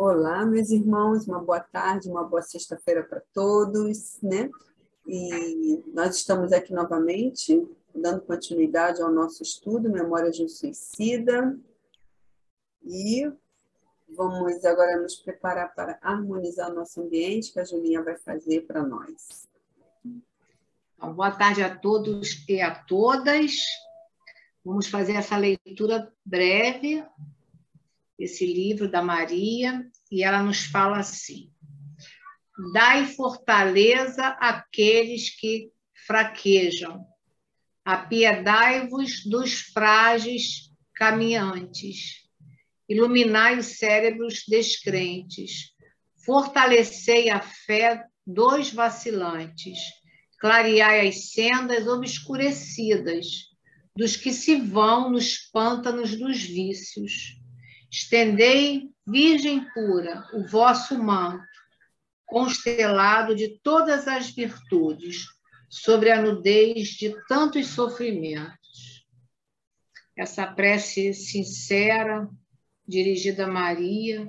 Olá, meus irmãos, uma boa tarde, uma boa sexta-feira para todos, né? E nós estamos aqui novamente, dando continuidade ao nosso estudo, Memórias de um Suicida, e vamos agora nos preparar para harmonizar o nosso ambiente, que a Julinha vai fazer para nós. Então, boa tarde a todos e a todas. Vamos fazer essa leitura breve, esse livro da Maria, e ela nos fala assim: dai fortaleza àqueles que fraquejam, apiedai-vos dos frágeis caminhantes, iluminai os cérebros descrentes, fortalecei a fé dos vacilantes, clareai as sendas obscurecidas dos que se vão nos pântanos dos vícios. Estendei, Virgem pura, o vosso manto, constelado de todas as virtudes, sobre a nudez de tantos sofrimentos. Essa prece sincera, dirigida a Maria,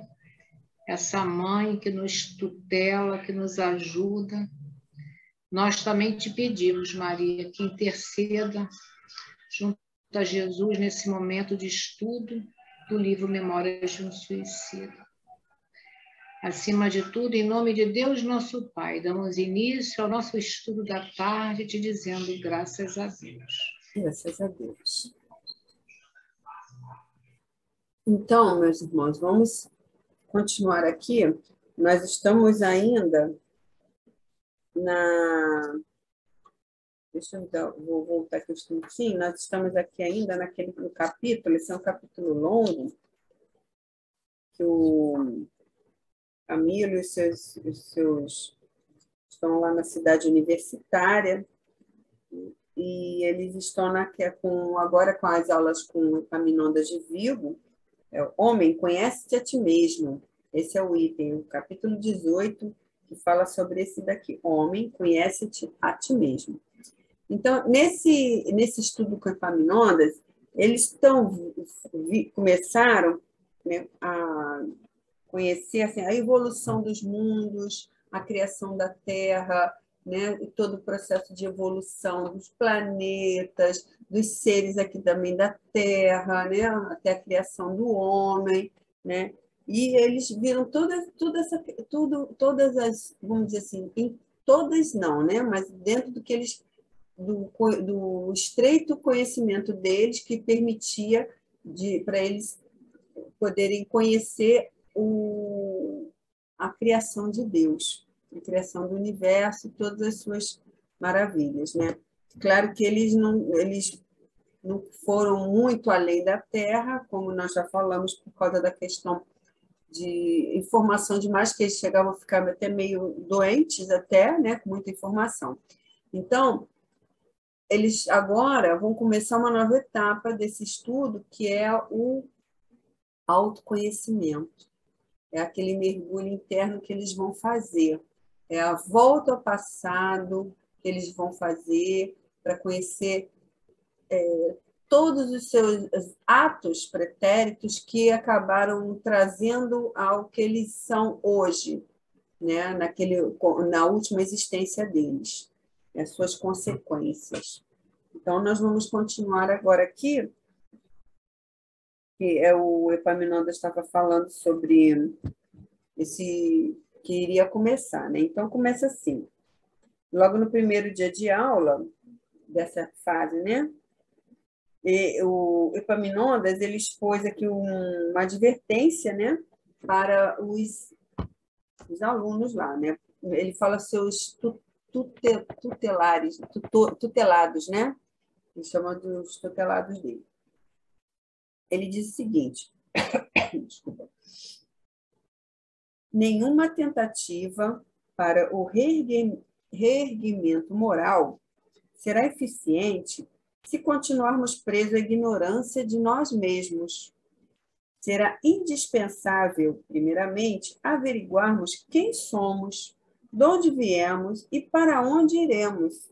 essa mãe que nos tutela, que nos ajuda. Nós também te pedimos, Maria, que interceda junto a Jesus nesse momento de estudo do livro Memórias de um Suicida. Acima de tudo, em nome de Deus, nosso Pai, damos início ao nosso estudo da tarde, te dizendo graças a Deus. Graças a Deus. Então, meus irmãos, vamos continuar aqui. Nós estamos ainda na... Deixa eu dar, vou voltar aqui um instantinho. Nós estamos aqui ainda no capítulo, esse é um capítulo longo, que o Camilo e os seus estão lá na cidade universitária, e eles estão agora com as aulas com Epaminondas de Vigo. Homem, conhece-te a ti mesmo. Esse é o item, o capítulo 18, que fala sobre esse daqui. Homem, conhece-te a ti mesmo. Então, nesse estudo com Epaminondas, eles começaram, né, a conhecer assim, a evolução dos mundos, a criação da Terra, né, e todo o processo de evolução dos planetas, dos seres aqui também da Terra, né, até a criação do homem, né? E eles viram todas as, vamos dizer assim, todas não, né, mas dentro do que eles do estreito conhecimento deles, que permitia para eles poderem conhecer a criação de Deus, a criação do universo, todas as suas maravilhas, né? Claro que eles não foram muito além da Terra, como nós já falamos, por causa da questão de informação demais, que eles chegavam a ficar até meio doentes, até, né, com muita informação. Então, eles agora vão começar uma nova etapa desse estudo, que é o autoconhecimento. É aquele mergulho interno que eles vão fazer. É a volta ao passado que eles vão fazer para conhecer todos os seus atos pretéritos que acabaram trazendo ao que eles são hoje, né? Na última existência deles, as suas consequências. Então, nós vamos continuar agora aqui, que o Epaminondas estava falando sobre esse que iria começar, né? Então, começa assim. Logo no primeiro dia de aula dessa fase, né? O Epaminondas ele expôs aqui uma advertência, né? Para os alunos lá, né? Ele fala seus tutelados, né? Ele chama dos tutelados dele. Ele diz o seguinte, desculpa, nenhuma tentativa para o reerguimento moral será eficiente se continuarmos presos à ignorância de nós mesmos. Será indispensável, primeiramente, averiguarmos quem somos, de onde viemos e para onde iremos,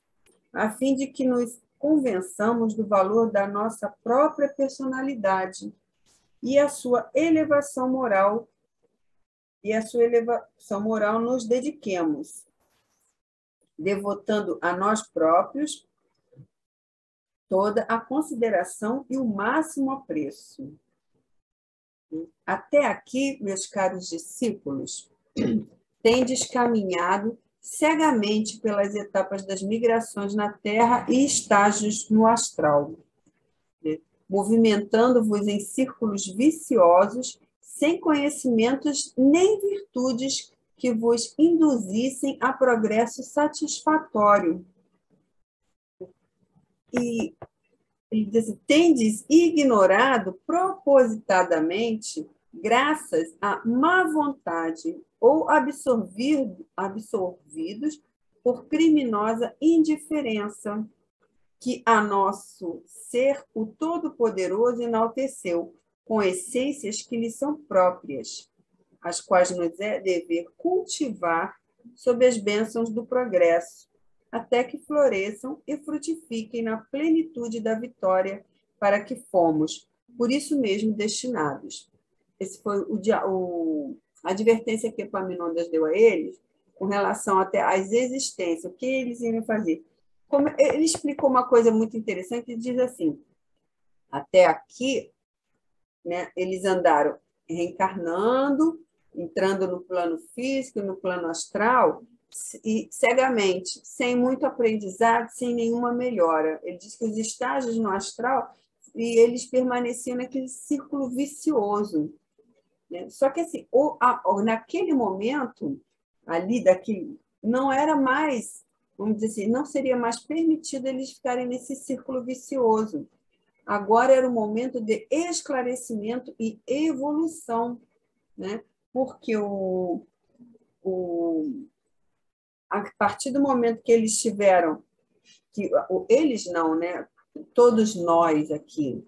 a fim de que nos convençamos do valor da nossa própria personalidade e a sua elevação moral e a sua elevação moral nos dediquemos, devotando a nós próprios toda a consideração e o máximo apreço. Até aqui, meus caros discípulos, tendes caminhado cegamente pelas etapas das migrações na Terra e estágios no astral, movimentando-vos em círculos viciosos, sem conhecimentos nem virtudes que vos induzissem a progresso satisfatório. E ele diz assim, tendes ignorado propositadamente, graças à má vontade ou absorvidos por criminosa indiferença, que a nosso ser o Todo-Poderoso enalteceu, com essências que lhe são próprias, as quais nos é dever cultivar sob as bênçãos do progresso, até que floresçam e frutifiquem na plenitude da vitória para que fomos, por isso mesmo, destinados. Esse foi a advertência que Epaminondas deu a eles com relação até às existências, o que eles iriam fazer. Ele explicou uma coisa muito interessante, ele diz assim, até aqui, né, eles andaram reencarnando, entrando no plano físico, no plano astral, e cegamente, sem muito aprendizado, sem nenhuma melhora. Ele diz que os estágios no astral, e eles permaneciam naquele círculo vicioso. Né? Só que, assim, naquele momento, ali, não era mais, vamos dizer assim, não seria mais permitido eles ficarem nesse círculo vicioso. Agora era o momento de esclarecimento e evolução, né? Porque a partir do momento que eles tiveram, que eles não, né? Todos nós aqui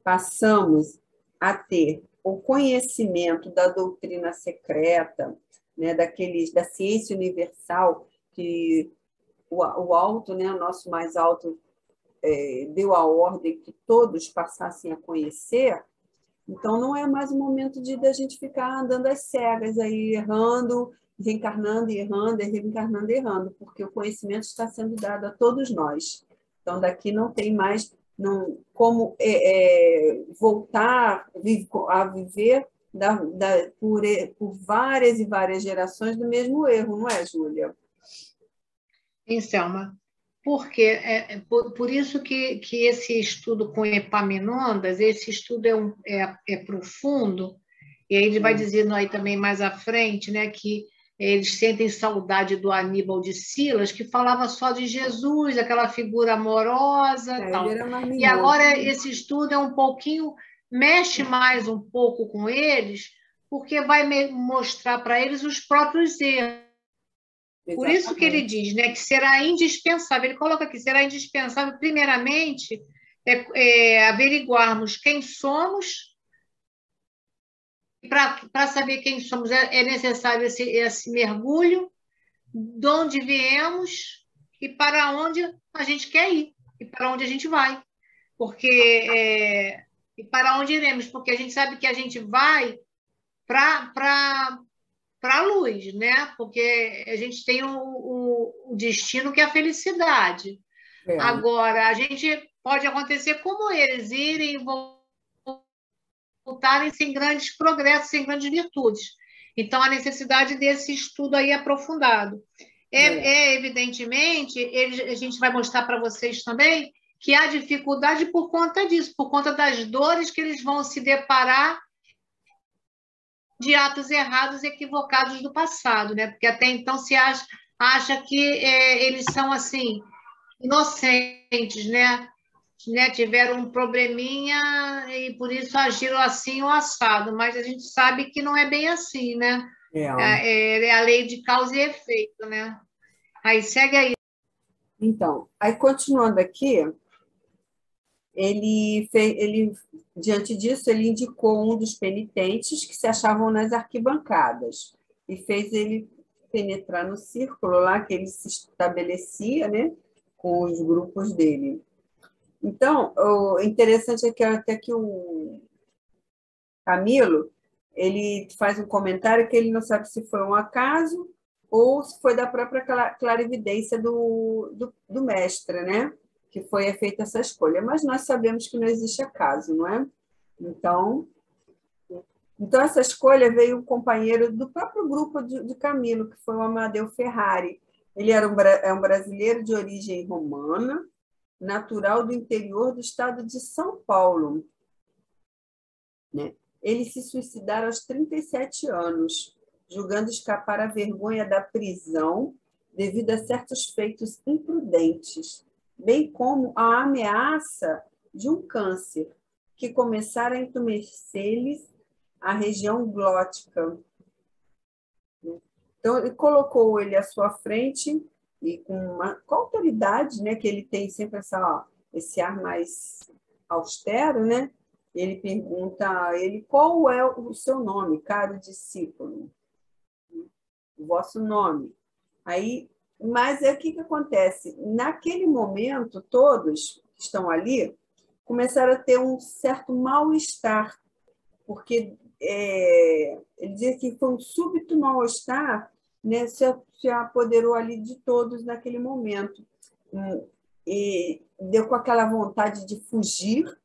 passamos a ter o conhecimento da doutrina secreta, né? Da ciência universal, que o alto, né? O nosso mais alto deu a ordem que todos passassem a conhecer. Então, não é mais o momento da gente ficar andando às cegas, aí errando, reencarnando e errando, reencarnando e errando, porque o conhecimento está sendo dado a todos nós. Então, daqui não tem mais como voltar a viver por várias e várias gerações do mesmo erro, não é, Júlia? Sim, Selma. Porque por isso que esse estudo com Epaminondas, esse estudo é profundo, e aí ele vai dizendo aí também mais à frente, né, que eles sentem saudade do Aníbal de Silas, que falava só de Jesus, aquela figura amorosa, tal. E agora esse estudo é um pouquinho, mexe mais um pouco com eles, porque vai mostrar para eles os próprios erros. Por isso que ele diz, né, que será indispensável, ele coloca aqui, será indispensável, primeiramente, averiguarmos quem somos. Para saber quem somos, é necessário esse mergulho, de onde viemos e para onde a gente quer ir, e para onde a gente vai. E para onde iremos, porque a gente sabe que a gente vai para a luz, né? Porque a gente tem o destino que é a felicidade. Agora, a gente pode acontecer como eles, irem e voltarem sem grandes progressos, sem grandes virtudes. Então, a necessidade desse estudo aí aprofundado. Evidentemente, a gente vai mostrar para vocês também que há dificuldade por conta disso, por conta das dores que eles vão se deparar de atos errados e equivocados do passado, né? Porque até então se acha que eles são assim inocentes, né? Tiveram um probleminha e por isso agiram assim ou assado, mas a gente sabe que não é bem assim, né? É a lei de causa e efeito, né? Aí segue aí. Então, aí continuando aqui, ele, diante disso, ele indicou um dos penitentes que se achavam nas arquibancadas e fez ele penetrar no círculo lá que ele se estabelecia, né, com os grupos dele. Então, o interessante é que até que o Camilo, ele faz um comentário que ele não sabe se foi um acaso ou se foi da própria clarividência do mestre, né? Que foi feita essa escolha. Mas nós sabemos que não existe acaso, não é? Então essa escolha veio um companheiro do próprio grupo de Camilo, que foi o Amadeu Ferrari. Ele era um brasileiro de origem romana, natural do interior do estado de São Paulo, né? Ele se suicidara aos 37 anos, julgando escapar à vergonha da prisão devido a certos feitos imprudentes, bem como a ameaça de um câncer que começara a entumecer-lhes a região glótica. Então, ele colocou ele à sua frente e com autoridade, né, que ele tem sempre esse ar mais austero, né? Ele pergunta a ele qual é o seu nome, caro discípulo, o vosso nome. Aí, mas o que acontece? Naquele momento, todos que estão ali começaram a ter um certo mal-estar, porque ele dizia que foi um súbito mal-estar, né, se apoderou ali de todos naquele momento. E deu com aquela vontade de fugir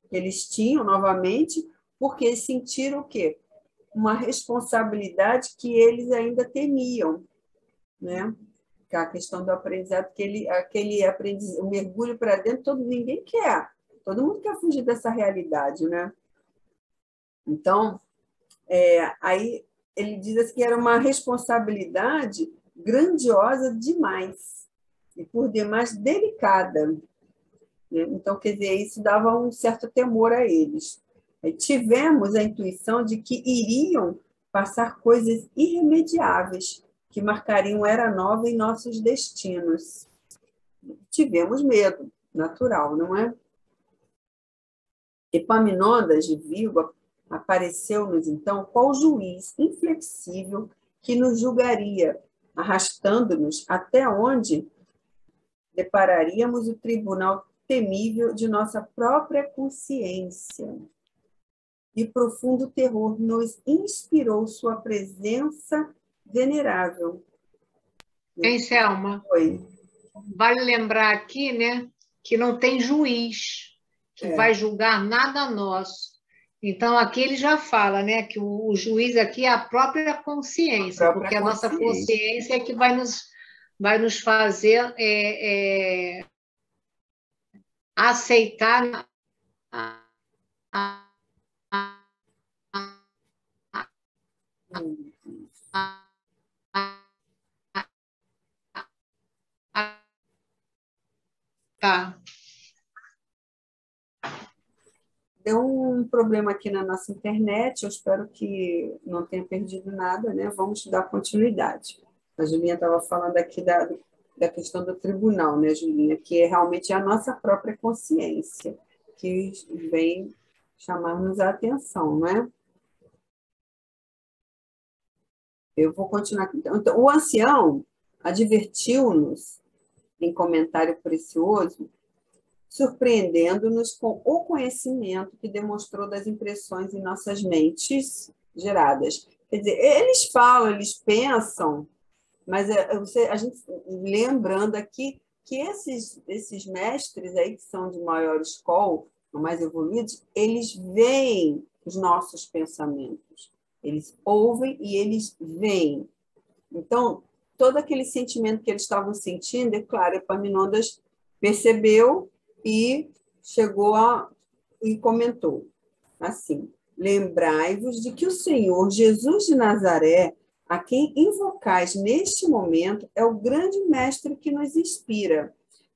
que eles tinham novamente, porque eles sentiram o quê? Uma responsabilidade que eles ainda temiam, né? Que a questão do aprendizado, aquele aprendizado, o mergulho para dentro, ninguém quer. Todo mundo quer fugir dessa realidade, né? Então, aí ele diz assim que era uma responsabilidade grandiosa demais e por demais delicada. Então, quer dizer, isso dava um certo temor a eles. Tivemos a intuição de que iriam passar coisas irremediáveis que marcariam era nova em nossos destinos. Tivemos medo, natural, não é? Epaminondas de Vigo apareceu-nos, então, qual juiz inflexível que nos julgaria, arrastando-nos até onde depararíamos o tribunal temível de nossa própria consciência. E profundo terror nos inspirou sua presença venerável. Hein, Selma? Foi. Vale lembrar aqui, né, que não tem juiz que vai julgar nada nosso. Então, aqui ele já fala, né, que o juiz aqui é a própria consciência, porque a nossa consciência é que vai nos fazer aceitar tá. Deu um problema aqui na nossa internet, eu espero que não tenha perdido nada, né? Vamos dar continuidade. A Julinha estava falando aqui da questão do tribunal, né, Julinha? Que realmente é a nossa própria consciência que vem chamar-nos a atenção, não é? Eu vou continuar aqui. Então, o ancião advertiu-nos, em comentário precioso, surpreendendo-nos com o conhecimento que demonstrou das impressões em nossas mentes geradas. Quer dizer, eles falam, eles pensam, mas a gente lembrando aqui que esses mestres aí que são de maior escola, mais evoluídos, eles veem os nossos pensamentos. Eles ouvem e eles veem. Então, todo aquele sentimento que eles estavam sentindo, é claro, Epaminondas percebeu e chegou e comentou assim: lembrai-vos de que o Senhor Jesus de Nazaré, a quem invocais neste momento, é o grande mestre que nos inspira,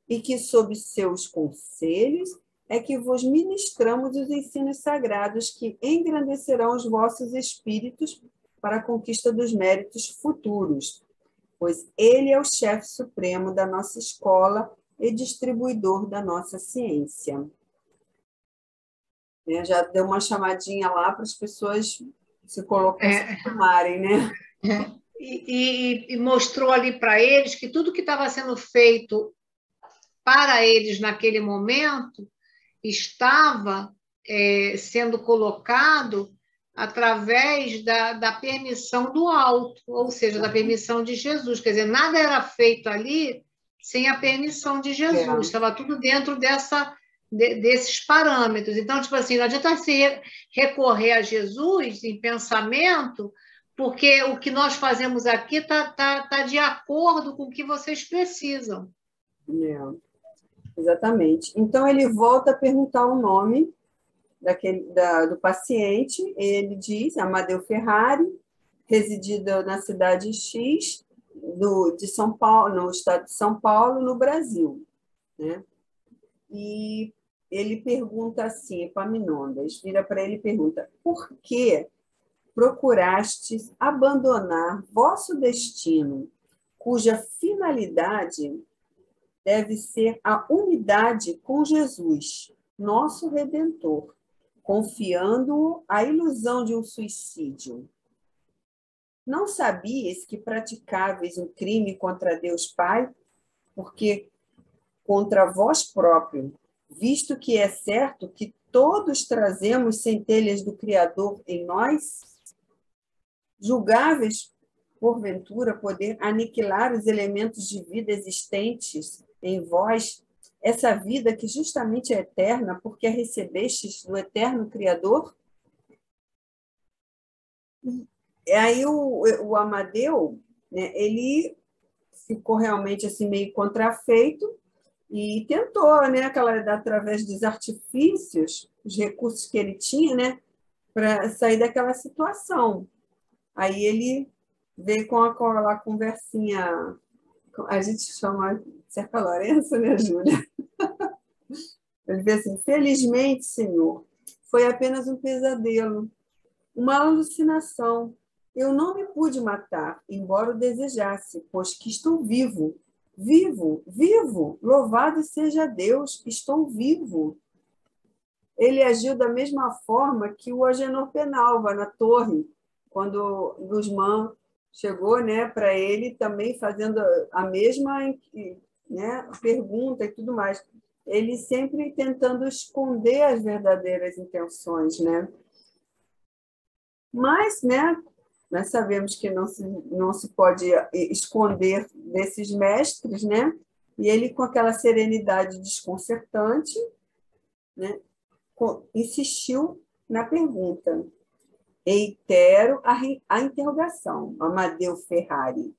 e que, sob seus conselhos, é que vos ministramos os ensinos sagrados que engrandecerão os vossos espíritos para a conquista dos méritos futuros, pois ele é o chefe supremo da nossa escola e distribuidor da nossa ciência. Já deu uma chamadinha lá para as pessoas se colocarem, se tomarem, né? E mostrou ali para eles que tudo que estava sendo feito para eles naquele momento estava sendo colocado através da permissão do alto, ou seja, da permissão de Jesus. Quer dizer, nada era feito ali sem a permissão de Jesus, estava tudo dentro desses parâmetros. Então, tipo assim, não adianta se recorrer a Jesus em pensamento, porque o que nós fazemos aqui tá de acordo com o que vocês precisam. Exatamente. Então, ele volta a perguntar o nome do paciente. Ele diz, Amadeu Ferrari, residido na cidade X, de São Paulo, no estado de São Paulo, no Brasil. Né? E ele pergunta assim, Epaminondas, vira para ele e pergunta, por que procurastes abandonar vosso destino, cuja finalidade deve ser a unidade com Jesus, nosso Redentor, confiando-o à ilusão de um suicídio? Não sabias que praticáveis um crime contra Deus Pai, porque contra vós próprio, visto que é certo que todos trazemos centelhas do Criador em nós? Julgáveis, porventura, poder aniquilar os elementos de vida existentes em vós, essa vida que justamente é eterna, porque a recebestes do eterno Criador? E aí o Amadeu, né, ele ficou realmente assim meio contrafeito e tentou, né, através dos artifícios, os recursos que ele tinha, né, para sair daquela situação. Aí ele veio com aquela conversinha, a gente chama cerca Lourenço, né, Júlia? Ele veio assim, felizmente, Senhor, foi apenas um pesadelo, uma alucinação. Eu não me pude matar, embora o desejasse, pois que estou vivo. Vivo, vivo, louvado seja Deus, estou vivo. Ele agiu da mesma forma que o Agenor Penalva na torre, quando Guzmán chegou, né, para ele também fazendo a mesma, né, pergunta e tudo mais. Ele sempre tentando esconder as verdadeiras intenções, né? Mas, né, nós sabemos que não se pode esconder desses mestres, né? E ele, com aquela serenidade desconcertante, né, insistiu na pergunta. Reitero a interrogação, Amadeu Ferrari.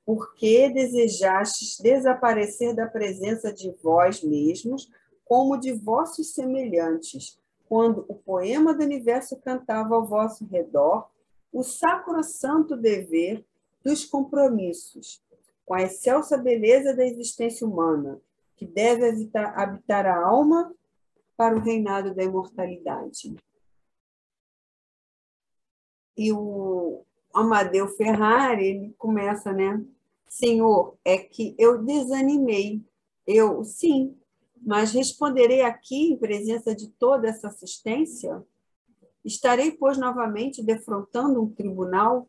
Por que desejastes desaparecer da presença de vós mesmos, como de vossos semelhantes, quando o poema do universo cantava ao vosso redor o sacrossanto dever dos compromissos, com a excelsa beleza da existência humana, que deve habitar a alma para o reinado da imortalidade? E o Amadeu Ferrari, ele começa, né? Senhor, é que eu desanimei. Eu, sim, mas responderei aqui em presença de toda essa assistência? Estarei, pois, novamente defrontando um tribunal?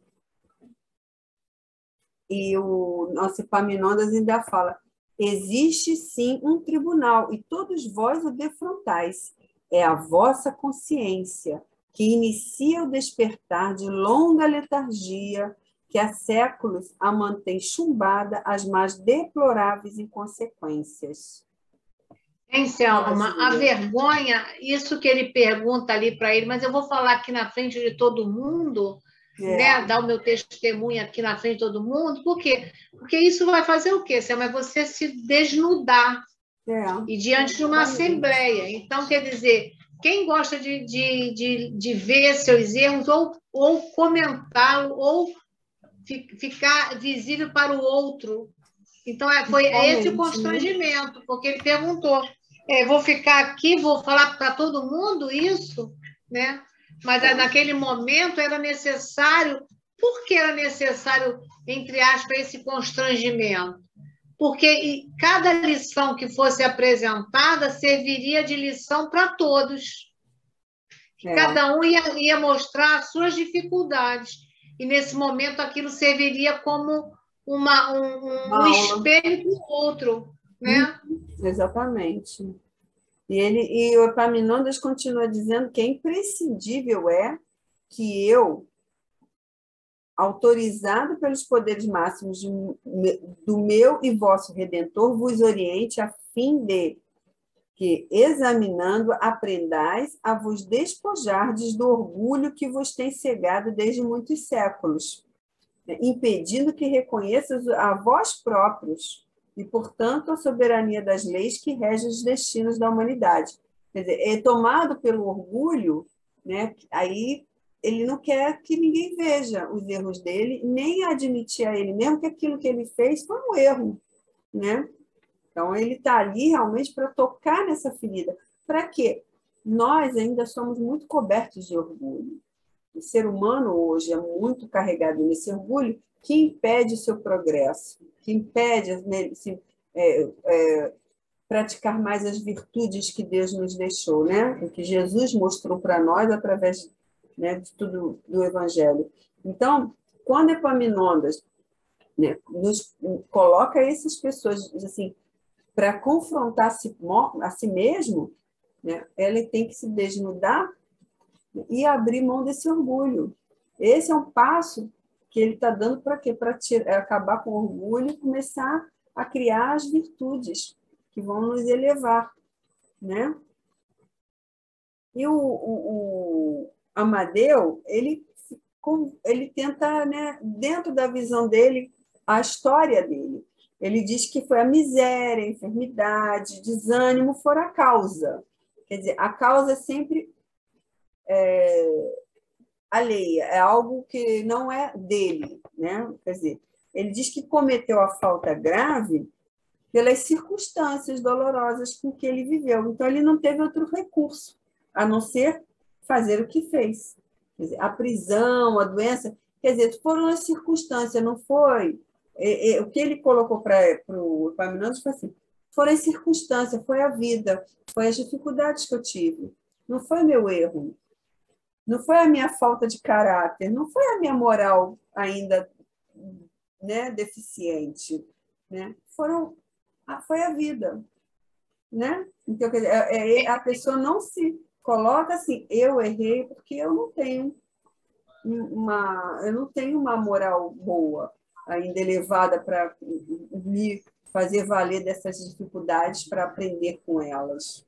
E o nosso Epaminondas ainda fala, existe, sim, um tribunal, e todos vós o defrontais. É a vossa consciência, que inicia o despertar de longa letargia, que há séculos a mantém chumbada às mais deploráveis inconsequências. Hein, Selma, a vergonha, isso que ele pergunta ali para ele, mas eu vou falar aqui na frente de todo mundo, né? Dar o meu testemunho aqui na frente de todo mundo, por quê? Porque isso vai fazer o quê, Selma? É você se desnudar e diante de uma assembleia. Então, quer dizer, quem gosta de ver seus erros ou comentá-lo ou ficar visível para o outro. Então, foi esse o constrangimento, porque ele perguntou, vou ficar aqui, vou falar para todo mundo isso, né? Mas naquele momento era necessário, por que era necessário, entre aspas, esse constrangimento? Porque cada lição que fosse apresentada serviria de lição para todos. Cada um ia mostrar as suas dificuldades. E, nesse momento, aquilo serviria como um espelho para o outro. Né? Exatamente. E o Epaminondas continua dizendo que é imprescindível que eu, autorizado pelos poderes máximos do meu e vosso Redentor, vos oriente a fim de que, examinando, aprendais a vos despojardes do orgulho que vos tem cegado desde muitos séculos, impedindo que reconheças a vós próprios e, portanto, a soberania das leis que regem os destinos da humanidade. Quer dizer, é tomado pelo orgulho, né? Aí ele não quer que ninguém veja os erros dele, nem admitir a ele mesmo que aquilo que ele fez foi um erro, né? Então, ele está ali realmente para tocar nessa ferida. Para quê? Nós ainda somos muito cobertos de orgulho. O ser humano hoje é muito carregado nesse orgulho que impede o seu progresso, que impede praticar mais as virtudes que Deus nos deixou, né? O que Jesus mostrou para nós através, né, de tudo do Evangelho. Então, quando Epaminondas, né, nos coloca essas pessoas assim, para confrontar a si mesmo, né, ele tem que se desnudar e abrir mão desse orgulho. Esse é um passo que ele está dando para quê? Para acabar com o orgulho e começar a criar as virtudes que vão nos elevar, né? E o Amadeu, ele tenta, né, dentro da visão dele, a história dele. Ele diz que foi a miséria, a enfermidade, desânimo foram a causa. Quer dizer, a causa é sempre alheia, é algo que não é dele, né? Quer dizer, ele diz que cometeu a falta grave pelas circunstâncias dolorosas com que ele viveu. Então, ele não teve outro recurso, a não ser fazer o que fez. Quer dizer, a prisão, a doença, quer dizer, foram as circunstâncias, não foi... O que ele colocou para o Epaminondas foi assim, foram as circunstâncias, foi a vida, foi as dificuldades que eu tive, não foi meu erro, não foi a minha falta de caráter, não foi a minha moral ainda, né, deficiente, né? Foi a vida, né? Então, quer dizer, a pessoa não se coloca assim, eu errei porque eu não tenho uma moral boa ainda elevada para me fazer valer dessas dificuldades para aprender com elas.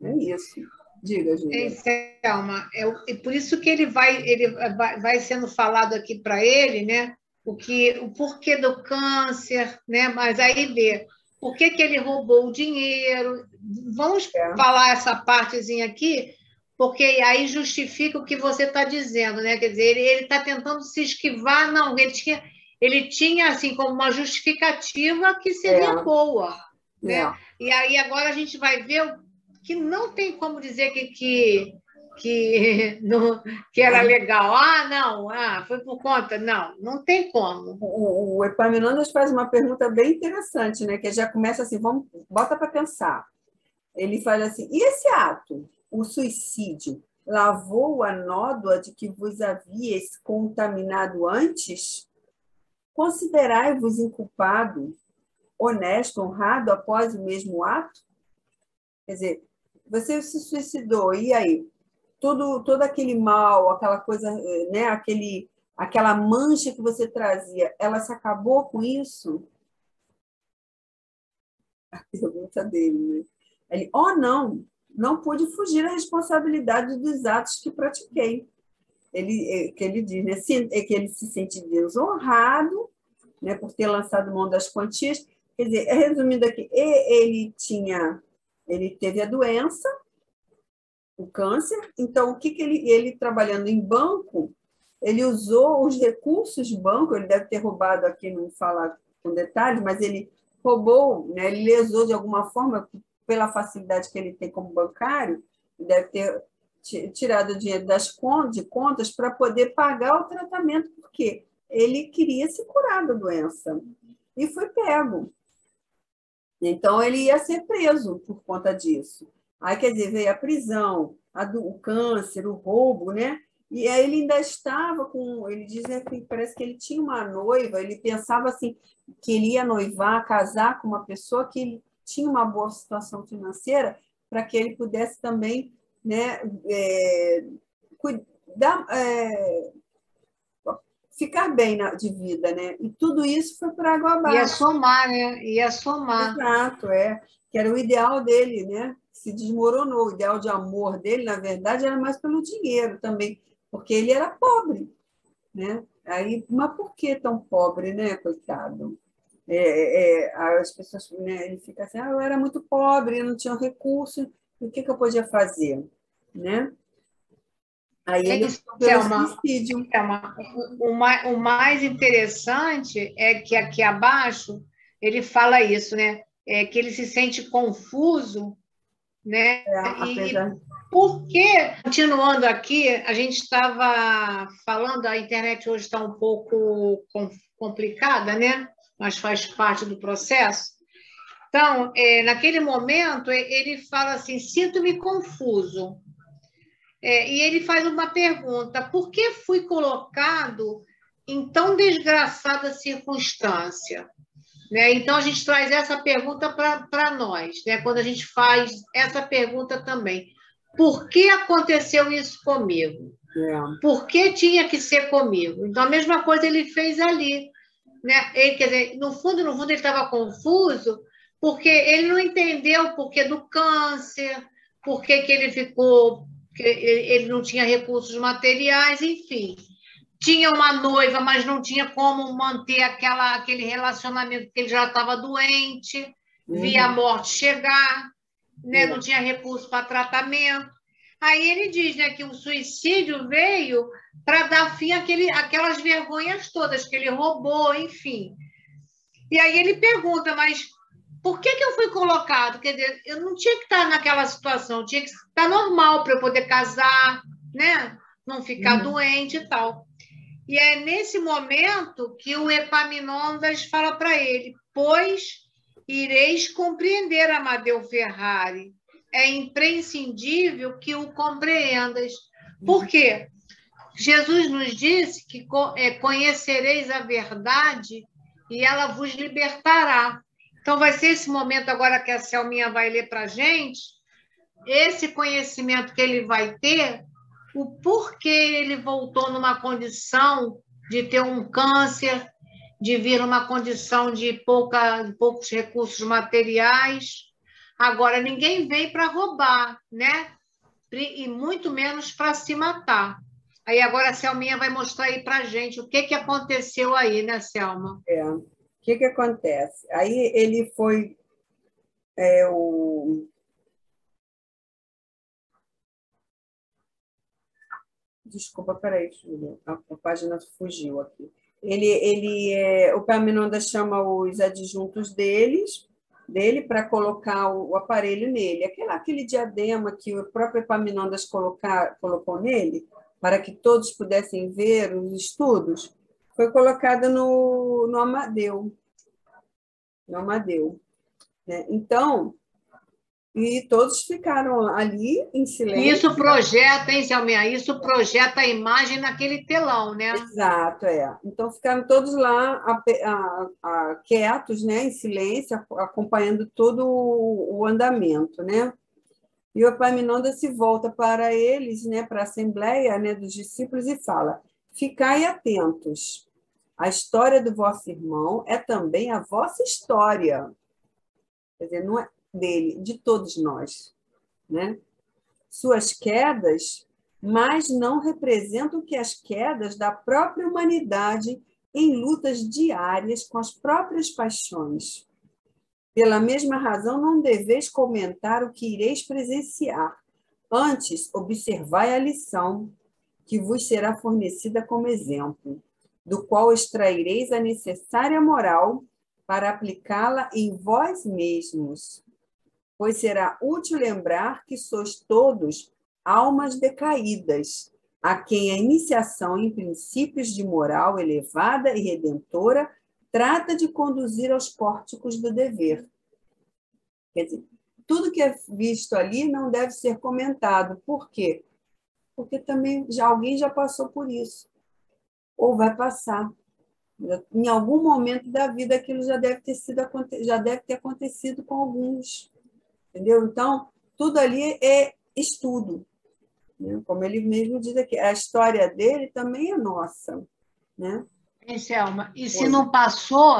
É isso. Diga, Júlia. Selma, e por isso que ele vai sendo falado aqui para ele, né? O porquê do câncer, né? Mas aí vê por que ele roubou o dinheiro. Vamos falar essa partezinha aqui, porque aí justifica o que você está dizendo, né? Quer dizer, ele está tentando se esquivar, não, ele tinha assim como uma justificativa que seria boa, né? E aí agora a gente vai ver que não tem como dizer que era legal. Não, foi por conta. Não tem como. O Epaminondas faz uma pergunta bem interessante, né? Que já começa assim, bota para pensar. Ele fala assim, e esse ato, o suicídio, lavou a nódoa de que vos havíeis contaminado antes? Considerai-vos inculpado, honesto, honrado após o mesmo ato? Quer dizer, você se suicidou, e aí? Todo aquele mal, aquela coisa, né? Aquela mancha que você trazia, ela se acabou com isso? A pergunta dele, né? Ele, não pude fugir à responsabilidade dos atos que pratiquei. Que ele diz, né? Que ele se sente desonrado, né? Por ter lançado mão das quantias. Quer dizer, resumindo aqui, ele teve a doença, o câncer, então o que ele trabalhando em banco, ele usou os recursos do banco, ele deve ter roubado aqui, não fala com detalhes, mas ele roubou, né, ele lesou de alguma forma, pela facilidade que ele tem como bancário, deve ter tirado o dinheiro de contas para poder pagar o tratamento, porque ele queria se curar da doença, e foi pego. Então, ele ia ser preso por conta disso. Aí, quer dizer, veio a prisão, o câncer, o roubo, né? E aí ele ainda estava com... Ele diz que parece que ele tinha uma noiva, ele pensava assim, que ele ia noivar, casar com uma pessoa que tinha uma boa situação financeira para que ele pudesse também, né, ficar bem de vida, né? E tudo isso foi por água Ia abaixo. somar, né? Ia somar. Exato, que era o ideal dele, né? Se desmoronou. O ideal de amor dele, na verdade, era mais pelo dinheiro também, porque ele era pobre, né? Aí, mas por que tão pobre, né, coitado? As pessoas, né, ele fica assim, eu era muito pobre, eu não tinha recurso, o que eu podia fazer, né? Aí É ele isso, optou pelo Selma. suicídio. Selma. O mais interessante é que aqui abaixo ele fala isso, né? É que ele se sente confuso, né? E Apesar. por que, continuando aqui, a gente estava falando, a internet hoje está um pouco complicada, né? Mas faz parte do processo. Então, naquele momento, ele fala assim: sinto-me confuso. E ele faz uma pergunta: por que fui colocado em tão desgraçada circunstância? Né? Então, a gente traz essa pergunta para nós, né? Quando a gente faz essa pergunta também. Por que aconteceu isso comigo? Por que tinha que ser comigo? Então, a mesma coisa ele fez ali. Né? Ele, quer dizer, no fundo, ele estava confuso porque ele não entendeu o porquê do câncer, por que ele ficou, que ele não tinha recursos materiais, enfim. Tinha uma noiva, mas não tinha como manter aquele relacionamento, porque ele já estava doente, via a morte chegar, né? Não tinha recurso para tratamento. Aí ele diz, né, que o suicídio veio para dar fim àquelas vergonhas todas que ele roubou, enfim. E aí ele pergunta, mas por que eu fui colocado? Quer dizer, eu não tinha que estar naquela situação, tinha que estar normal para eu poder casar, né? Não ficar doente e tal. E é nesse momento que o Epaminondas fala para ele: pois ireis compreender, Amadeu Ferrari. É imprescindível que o compreendas. Por quê? Jesus nos disse que conhecereis a verdade e ela vos libertará. Então, vai ser esse momento agora que a Selminha vai ler para a gente, esse conhecimento que ele vai ter, o porquê ele voltou numa condição de ter um câncer, de vir numa condição de poucos recursos materiais. Agora, ninguém vem para roubar, né? E muito menos para se matar. Aí agora a Selminha vai mostrar aí para a gente o que aconteceu aí, né, Selma? O que acontece? Aí ele foi o Desculpa, peraí, Júlia, a página fugiu aqui. O Epaminondas chama os adjuntos dele para colocar o aparelho nele. Aquele diadema que o próprio Epaminondas colocou nele, para que todos pudessem ver os estudos, foi colocado no Amadeu. No Amadeu, né? Então, e todos ficaram ali em silêncio. Isso projeta, hein, Selminha? Isso projeta a imagem naquele telão, né? Exato, Então ficaram todos lá quietos, né, em silêncio, acompanhando todo o andamento, né? E o Epaminondas se volta para eles, né, para a assembleia, né, dos discípulos e fala: ficai atentos. A história do vosso irmão é também a vossa história. Quer dizer, não é dele, de todos nós, né? Suas quedas, mas não representam que as quedas da própria humanidade em lutas diárias com as próprias paixões. Pela mesma razão, não deveis comentar o que ireis presenciar. Antes, observai a lição que vos será fornecida como exemplo, do qual extraireis a necessária moral para aplicá-la em vós mesmos, pois será útil lembrar que sois todos almas decaídas, a quem a iniciação em princípios de moral elevada e redentora trata de conduzir aos pórticos do dever. Quer dizer, tudo que é visto ali não deve ser comentado. Por quê? Porque também alguém já passou por isso, ou vai passar. Em algum momento da vida aquilo já deve ter acontecido com alguns. Entendeu? Então, tudo ali é estudo. né? Como ele mesmo diz aqui, a história dele também é nossa, né? Hein, Selma? E se Oi. não passou,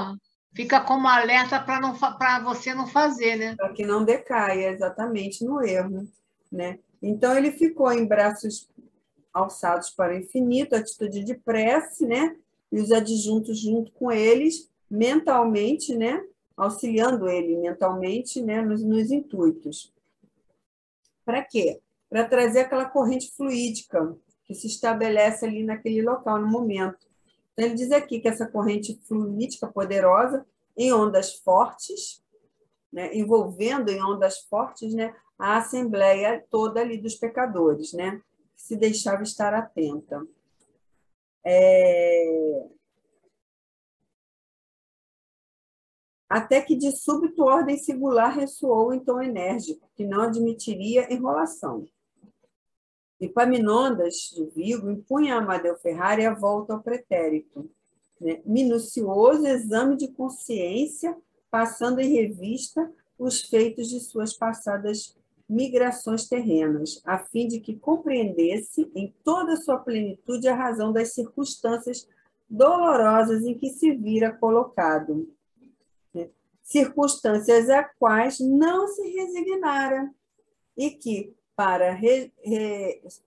fica como alerta para você não fazer, né? Para que não decaia exatamente no erro, né? Então, ele ficou em braços alçados para o infinito, atitude de prece, né? E os adjuntos junto com eles, mentalmente, né? Auxiliando ele mentalmente, né? Nos intuitos. Para quê? Para trazer aquela corrente fluídica que se estabelece ali naquele local, no momento. Então, ele diz aqui que essa corrente fluídica poderosa, em ondas fortes, né? Envolvendo em ondas fortes, né? A assembleia toda ali dos pecadores, né? Que se deixava estar atenta. Até que de súbito ordem singular ressoou em tom enérgico, que não admitiria enrolação. Epaminondas de Vigo impunha a Amadeu Ferrari a volta ao pretérito, né? Minucioso exame de consciência, passando em revista os feitos de suas passadas migrações terrenas, a fim de que compreendesse em toda a sua plenitude a razão das circunstâncias dolorosas em que se vira colocado, né? Circunstâncias a quais não se resignara e que, para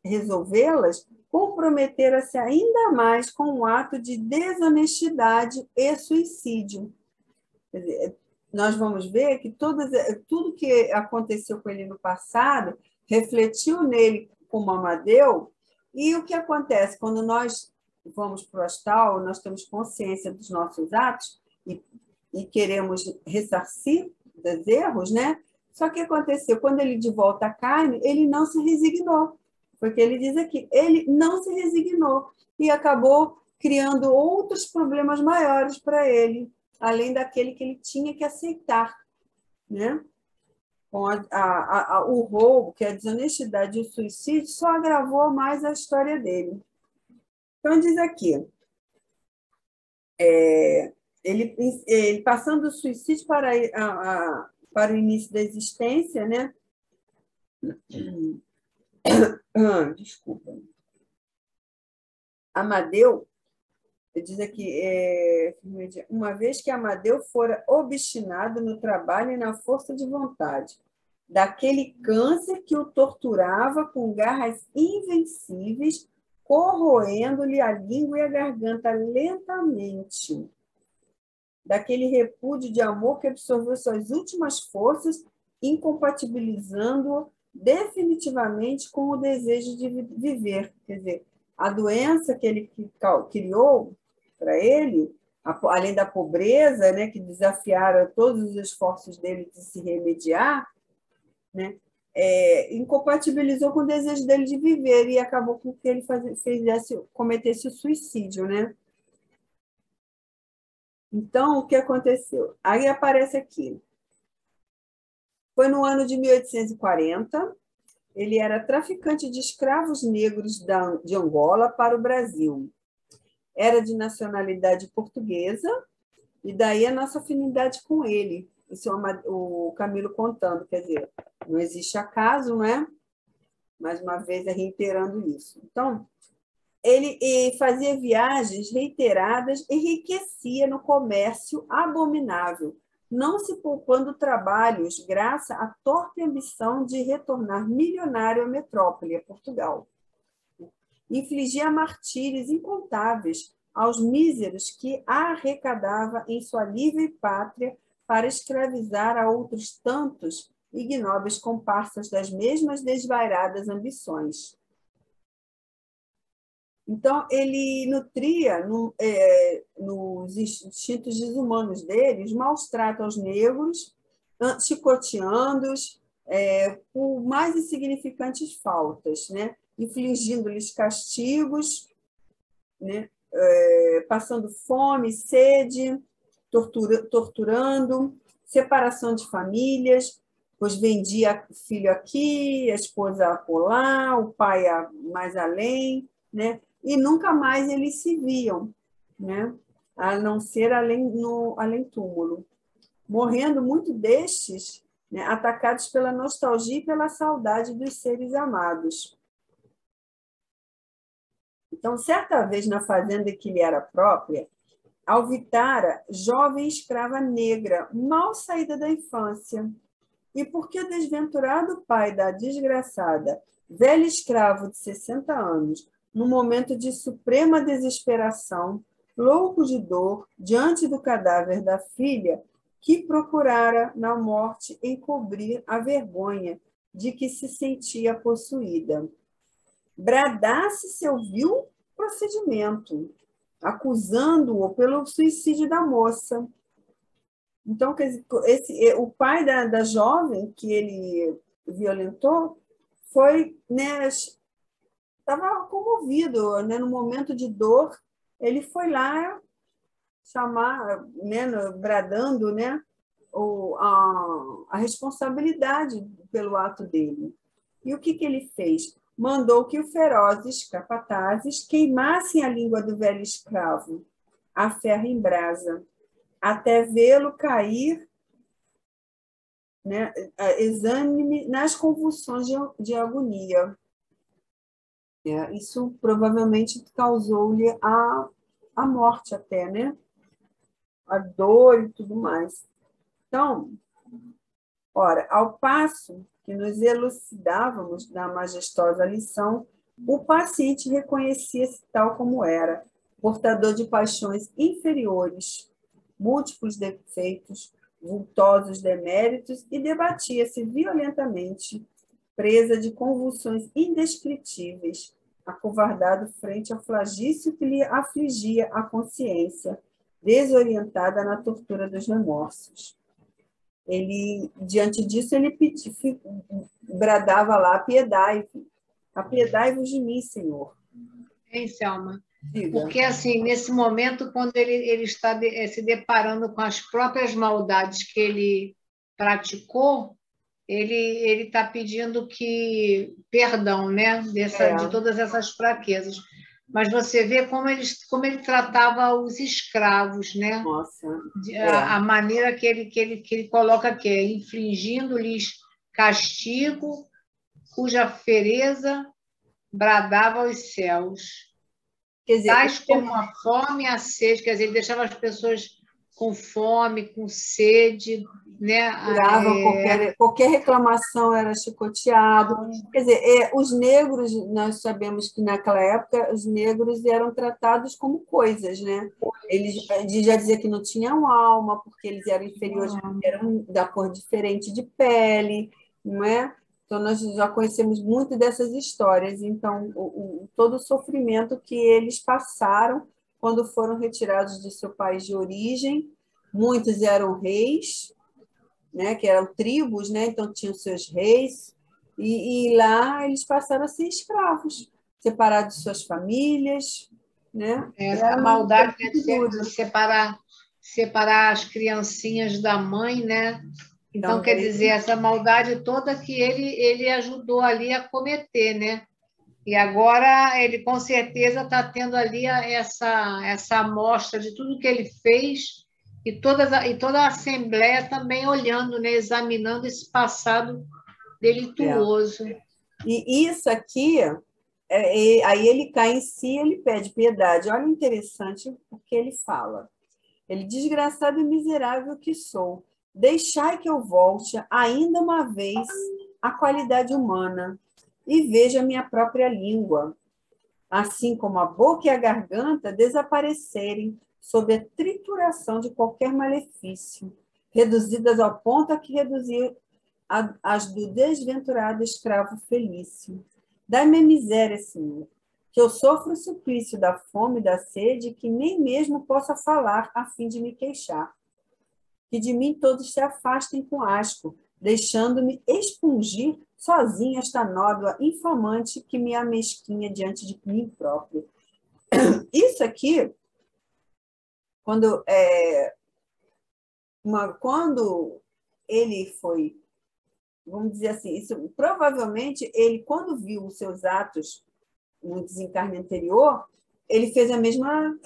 resolvê-las, comprometera-se ainda mais com um ato de desonestidade e suicídio. Quer dizer, nós vamos ver que tudo que aconteceu com ele no passado refletiu nele como Amadeu, e o que acontece quando nós vamos para o astral, nós temos consciência dos nossos atos e queremos ressarcir dos erros, né? Só que aconteceu, quando ele de volta à carne, ele não se resignou, porque ele diz aqui, ele não se resignou e acabou criando outros problemas maiores para ele, além daquele que ele tinha que aceitar, né? Com o roubo, que é a desonestidade e o suicídio, só agravou mais a história dele. Então, diz aqui, ele passando do suicídio para o início da existência, né? Desculpa. Amadeu, diz aqui, uma vez que Amadeu fora obstinado no trabalho e na força de vontade, daquele câncer que o torturava com garras invencíveis, corroendo-lhe a língua e a garganta lentamente, daquele repúdio de amor que absorveu suas últimas forças, incompatibilizando-o definitivamente com o desejo de viver. Quer dizer, a doença que ele criou para ele, além da pobreza, né, que desafiaram todos os esforços dele de se remediar, né, incompatibilizou com o desejo dele de viver e acabou com que ele cometesse o suicídio, né? Então, o que aconteceu? Aí aparece aqui. Foi no ano de 1840, ele era traficante de escravos negros de Angola para o Brasil. Era de nacionalidade portuguesa, e daí a nossa afinidade com ele. Isso é o Camilo contando, quer dizer, não existe acaso, não é? Mais uma vez, reiterando isso. Então, ele fazia viagens reiteradas, enriquecia no comércio abominável, não se poupando trabalhos, graças à torpe ambição de retornar milionário à metrópole, a Portugal. Infligia martírios incontáveis aos míseros que arrecadava em sua livre pátria para escravizar a outros tantos ignóbeis comparsas das mesmas desvairadas ambições. Então, ele nutria nos instintos desumanos dele os maus tratos aos negros, chicoteando-os por mais insignificantes faltas, né? Infligindo-lhes castigos, né? Passando fome, sede, torturando, separação de famílias, pois vendia filho aqui, a esposa acolá, o pai mais além, né? E nunca mais eles se viam, né? A não ser além túmulo, morrendo muito destes, né? Atacados pela nostalgia e pela saudade dos seres amados. Então, certa vez, na fazenda que lhe era própria, alvitara jovem escrava negra, mal saída da infância. E porque o desventurado pai da desgraçada, velho escravo de 60 anos, num momento de suprema desesperação, louco de dor, diante do cadáver da filha, que procurara na morte encobrir a vergonha de que se sentia possuída, bradasse seu vil procedimento, acusando-o pelo suicídio da moça. Então, o pai da jovem que ele violentou foi, né, estava comovido, né, no momento de dor, ele foi lá chamar, né, bradando, né, a responsabilidade pelo ato dele. E o que ele fez? Mandou que os ferozes capatazes queimassem a língua do velho escravo, a ferro em brasa, até vê-lo cair, né, exânime nas convulsões de agonia. Isso provavelmente causou-lhe a morte até, né? A dor e tudo mais. Então, ora, ao passo que nos elucidávamos da majestosa lição, o paciente reconhecia-se tal como era, portador de paixões inferiores, múltiplos defeitos, vultosos deméritos, e debatia-se violentamente, presa de convulsões indescritíveis, acovardado frente ao flagício que lhe afligia a consciência, desorientada na tortura dos remorsos. Ele, diante disso, ele bradava lá: apiedai-vos de mim, Senhor. Hein, Selma? Diga. Porque, assim, nesse momento, quando ele está se deparando com as próprias maldades que ele praticou, ele está pedindo perdão, né? De todas essas fraquezas. Mas você vê como ele tratava os escravos, né? Nossa. A maneira que ele coloca aqui é infligindo-lhes castigo, cuja fereza bradava aos céus. Quer dizer, Tais como a fome e a sede, quer dizer, ele deixava as pessoas com fome, com sede, né? Qualquer reclamação era chicoteado. Quer dizer, os negros, nós sabemos que naquela época os negros eram tratados como coisas, né? Eles já dizia que não tinham alma, porque eles eram inferiores, eram da cor diferente de pele, não é? Então, nós já conhecemos muito dessas histórias. Então, todo o sofrimento que eles passaram quando foram retirados de seu país de origem. Muitos eram reis, né, que eram tribos, né, então tinham seus reis, e lá eles passaram a ser escravos, separados de suas famílias. Né? Essa maldade de separar as criancinhas da mãe, né? Então, quer dizer, essa maldade toda que ele ajudou ali a cometer, né? E agora ele, com certeza, está tendo ali essa amostra de tudo que ele fez e toda a Assembleia também olhando, né? Examinando esse passado delituoso. E isso aqui, aí ele cai em si, ele pede piedade. Olha, interessante o que ele fala. Ele: desgraçado e miserável que sou, deixai que eu volte ainda uma vez à qualidade humana e veja minha própria língua, assim como a boca e a garganta desaparecerem sob a trituração de qualquer malefício, reduzidas ao ponto a que reduzir as do desventurado escravo Felício. Dai-me a miséria, Senhor, que eu sofro o suplício da fome e da sede, que nem mesmo possa falar a fim de me queixar. Que de mim todos se afastem com asco, deixando-me expungir sozinha esta nódoa infamante que me amesquinha diante de mim próprio. Isso aqui, quando ele foi, vamos dizer assim, isso, provavelmente ele, quando viu os seus atos no desencarne anterior, ele fez a mesma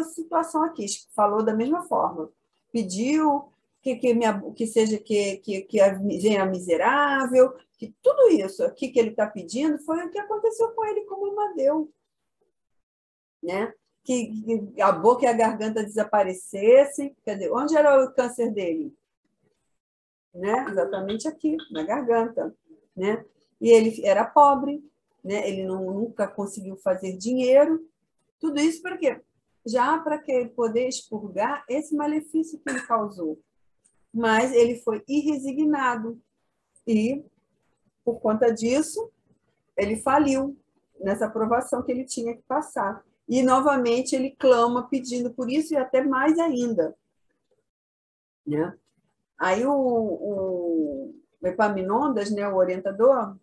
situação aqui, falou da mesma forma. Pediu que venha miserável, que tudo isso aqui que ele está pedindo foi o que aconteceu com ele como Amadeu, né? Que a boca e a garganta desaparecessem. Quer dizer, onde era o câncer dele? Né? Exatamente aqui, na garganta. Né? E ele era pobre, né? Ele nunca conseguiu fazer dinheiro. Tudo isso para quê? Já para poder expurgar esse malefício que ele causou. Mas ele foi irresignado e, por conta disso, ele faliu nessa aprovação que ele tinha que passar. E, novamente, ele clama pedindo por isso e até mais ainda. Né? Aí o Epaminondas, né, o orientador,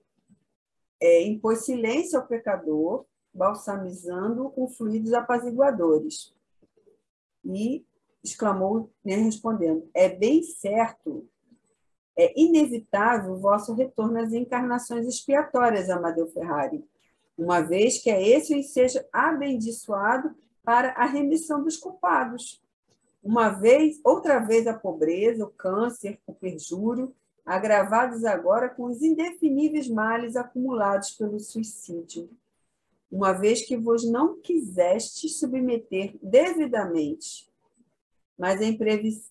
impôs silêncio ao pecador, balsamizando com fluidos apaziguadores. E exclamou, né, respondendo: é bem certo, é inevitável o vosso retorno às encarnações expiatórias, Amadeu Ferrari, uma vez que é esse o ensejo abençoado para a remissão dos culpados. Outra vez a pobreza, o câncer, o perjúrio, agravados agora com os indefiníveis males acumulados pelo suicídio. Uma vez que vos não quisestes submeter devidamente, mas é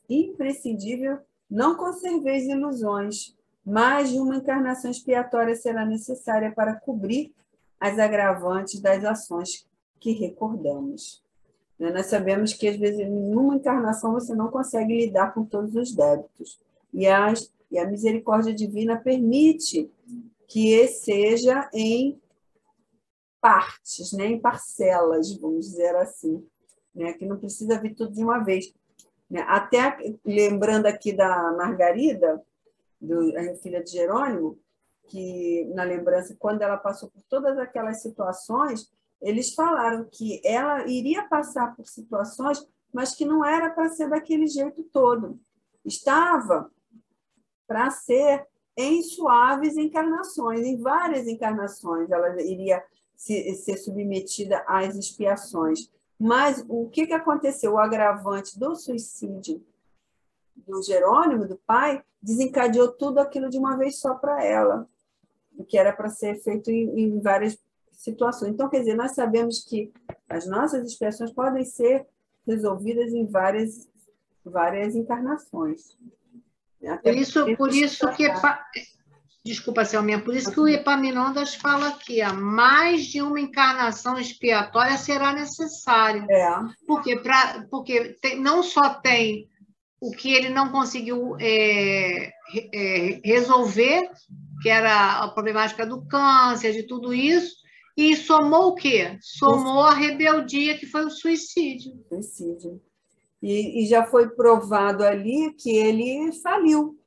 imprescindível não conserveis ilusões, mais de uma encarnação expiatória será necessária para cobrir as agravantes das ações que recordamos. Nós sabemos que, às vezes, numa encarnação você não consegue lidar com todos os débitos. E a misericórdia divina permite que seja em partes, né? Em parcelas, vamos dizer assim. Né? Que não precisa vir tudo de uma vez. Até lembrando aqui da Margarida, a filha de Jerônimo, que na lembrança, quando ela passou por todas aquelas situações, eles falaram que ela iria passar por situações, mas que não era para ser daquele jeito todo. Estava para ser em suaves encarnações, em várias encarnações ela iria ser submetida às expiações. Mas o que aconteceu? O agravante do suicídio do Jerônimo, do pai, desencadeou tudo aquilo de uma vez só para ela, o que era para ser feito em várias situações. Então, quer dizer, nós sabemos que as nossas expiações podem ser resolvidas em várias encarnações. Até por isso que... Desculpa, Selminha, por isso que o Epaminondas fala aqui, mais de uma encarnação expiatória será necessária. Porque não só tem o que ele não conseguiu resolver, que era a problemática do câncer, de tudo isso, e somou o quê? Somou a rebeldia, que foi o suicídio. Suicídio. E já foi provado ali que ele faliu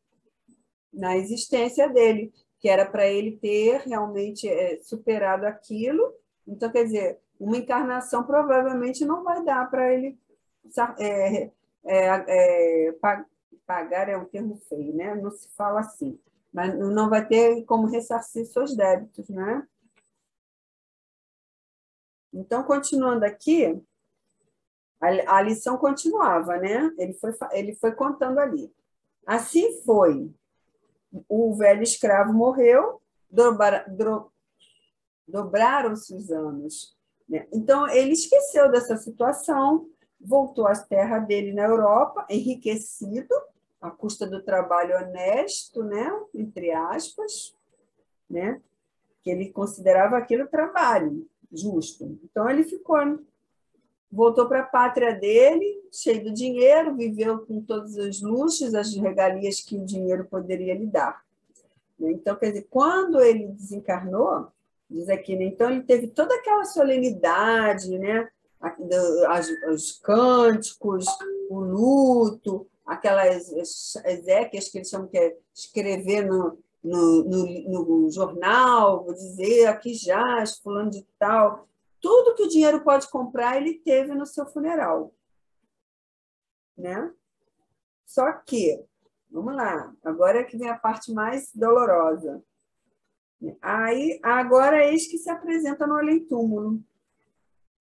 na existência dele, que era para ele ter realmente superado aquilo. Então, quer dizer, uma encarnação provavelmente não vai dar para ele pagar, é um termo feio, né? Não se fala assim, mas não vai ter como ressarcir seus débitos, né? Então, continuando aqui, a lição continuava, né? Ele foi contando ali. Assim foi. O velho escravo morreu, dobraram-se os anos. Né? Então, ele esqueceu dessa situação, voltou à terra dele na Europa, enriquecido, à custa do trabalho honesto, né? Entre aspas, né? Que ele considerava aquilo trabalho justo. Então, ele voltou para a pátria dele, cheio de dinheiro, viveu com todos os luxos, as regalias que o dinheiro poderia lhe dar. Então, quer dizer, quando ele desencarnou, diz aqui, né? Então ele teve toda aquela solenidade, né? Os cânticos, o luto, aquelas exéquias que eles chamam que é escrever no jornal, vou dizer, aqui jaz, fulano de tal. Tudo que o dinheiro pode comprar, ele teve no seu funeral. Né? Só que, vamos lá, agora é que vem a parte mais dolorosa. Aí, agora, eis que se apresenta no além-túmulo.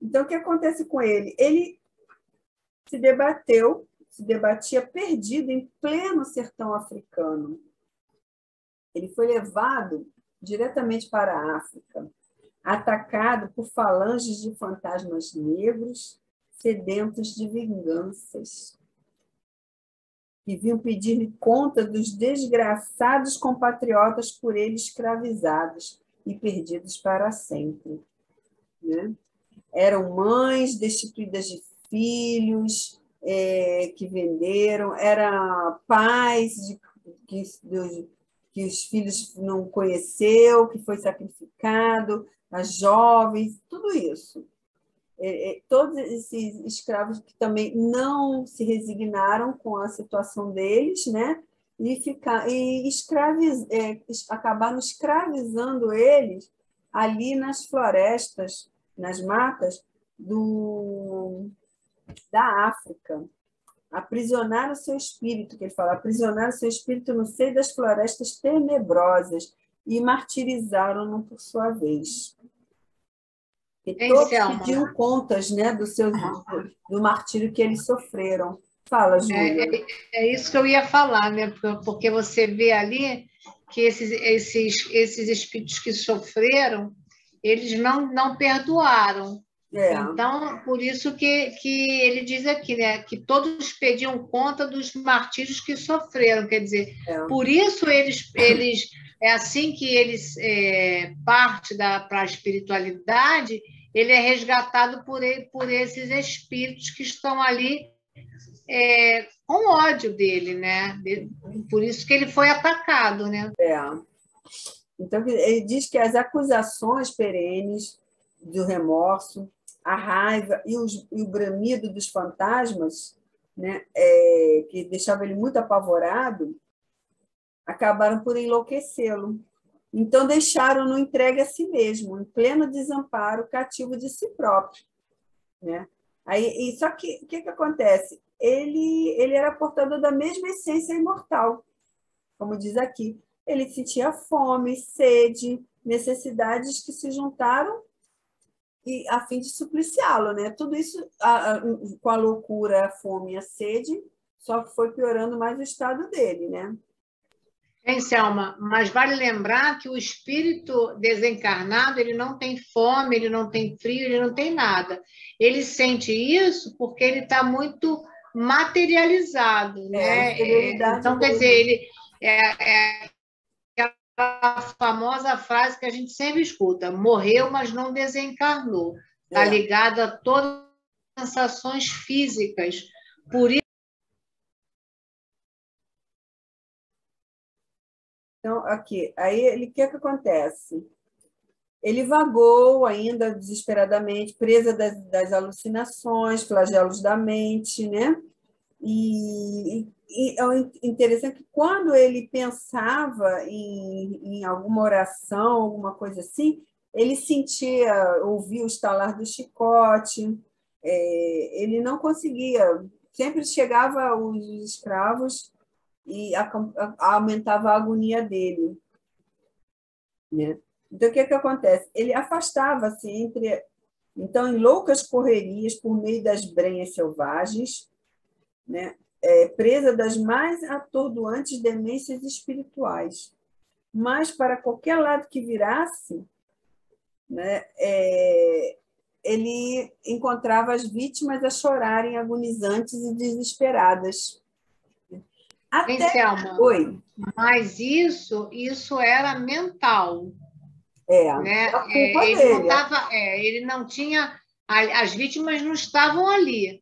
Então, o que acontece com ele? Ele se debatia perdido em pleno sertão africano. Ele foi levado diretamente para a África, atacado por falanges de fantasmas negros, sedentos de vinganças, que vinham pedir-lhe conta dos desgraçados compatriotas por ele escravizados e perdidos para sempre. Né? Eram mães destituídas de filhos, que venderam, eram pais que os filhos não conheceu, que foi sacrificado, as jovens, tudo isso. Todos esses escravos que também não se resignaram com a situação deles, né? Acabaram escravizando eles ali nas florestas, nas matas da África. Aprisionaram o seu espírito, que ele fala, aprisionaram o seu espírito no seio das florestas tenebrosas e martirizaram-no por sua vez. E todos pediam contas, né, do martírio que eles sofreram. Fala, Júlia. É isso que eu ia falar, né? Porque você vê ali que esses espíritos que sofreram, eles não perdoaram. Então, por isso que ele diz aqui, né, que todos pediam conta dos martírios que sofreram. Quer dizer, por isso eles é assim que eles parte para a espiritualidade, ele é resgatado por esses espíritos que estão ali com ódio dele, né? Por isso que ele foi atacado, né? Então, ele diz que as acusações perenes do remorso, a raiva e o bramido dos fantasmas, né, que deixava ele muito apavorado, acabaram por enlouquecê-lo. Então, deixaram-no entregue a si mesmo, em pleno desamparo, cativo de si próprio. Né? Só que o que acontece? Ele era portador da mesma essência imortal, como diz aqui. Ele sentia fome, sede, necessidades que se juntaram a fim de supliciá-lo. Né? Tudo isso, com a loucura, a fome e a sede, só foi piorando mais o estado dele. Né? Selma, mas vale lembrar que o espírito desencarnado ele não tem fome, ele não tem frio, ele não tem nada. Ele sente isso porque ele está muito materializado, né? Então, quer dizer, ele é aquela famosa frase que a gente sempre escuta: morreu, mas não desencarnou. Está ligado a todas as sensações físicas. Por isso. Então, aqui, aí o que acontece? Ele vagou ainda desesperadamente, presa das alucinações, flagelos da mente, né? E é interessante que quando ele pensava em alguma oração, alguma coisa assim, ele ouvia o estalar do chicote, ele não conseguia, sempre chegava os escravos e aumentava a agonia dele. Né? Então, o que acontece? Ele afastava-se então, em loucas correrias por meio das brenhas selvagens, né? Presa das mais atordoantes demências espirituais. Mas, para qualquer lado que virasse, né, ele encontrava as vítimas a chorarem agonizantes e desesperadas. Selma, Oi. Mas isso era mental. Né? A culpa dele. Ele não tinha. As vítimas não estavam ali.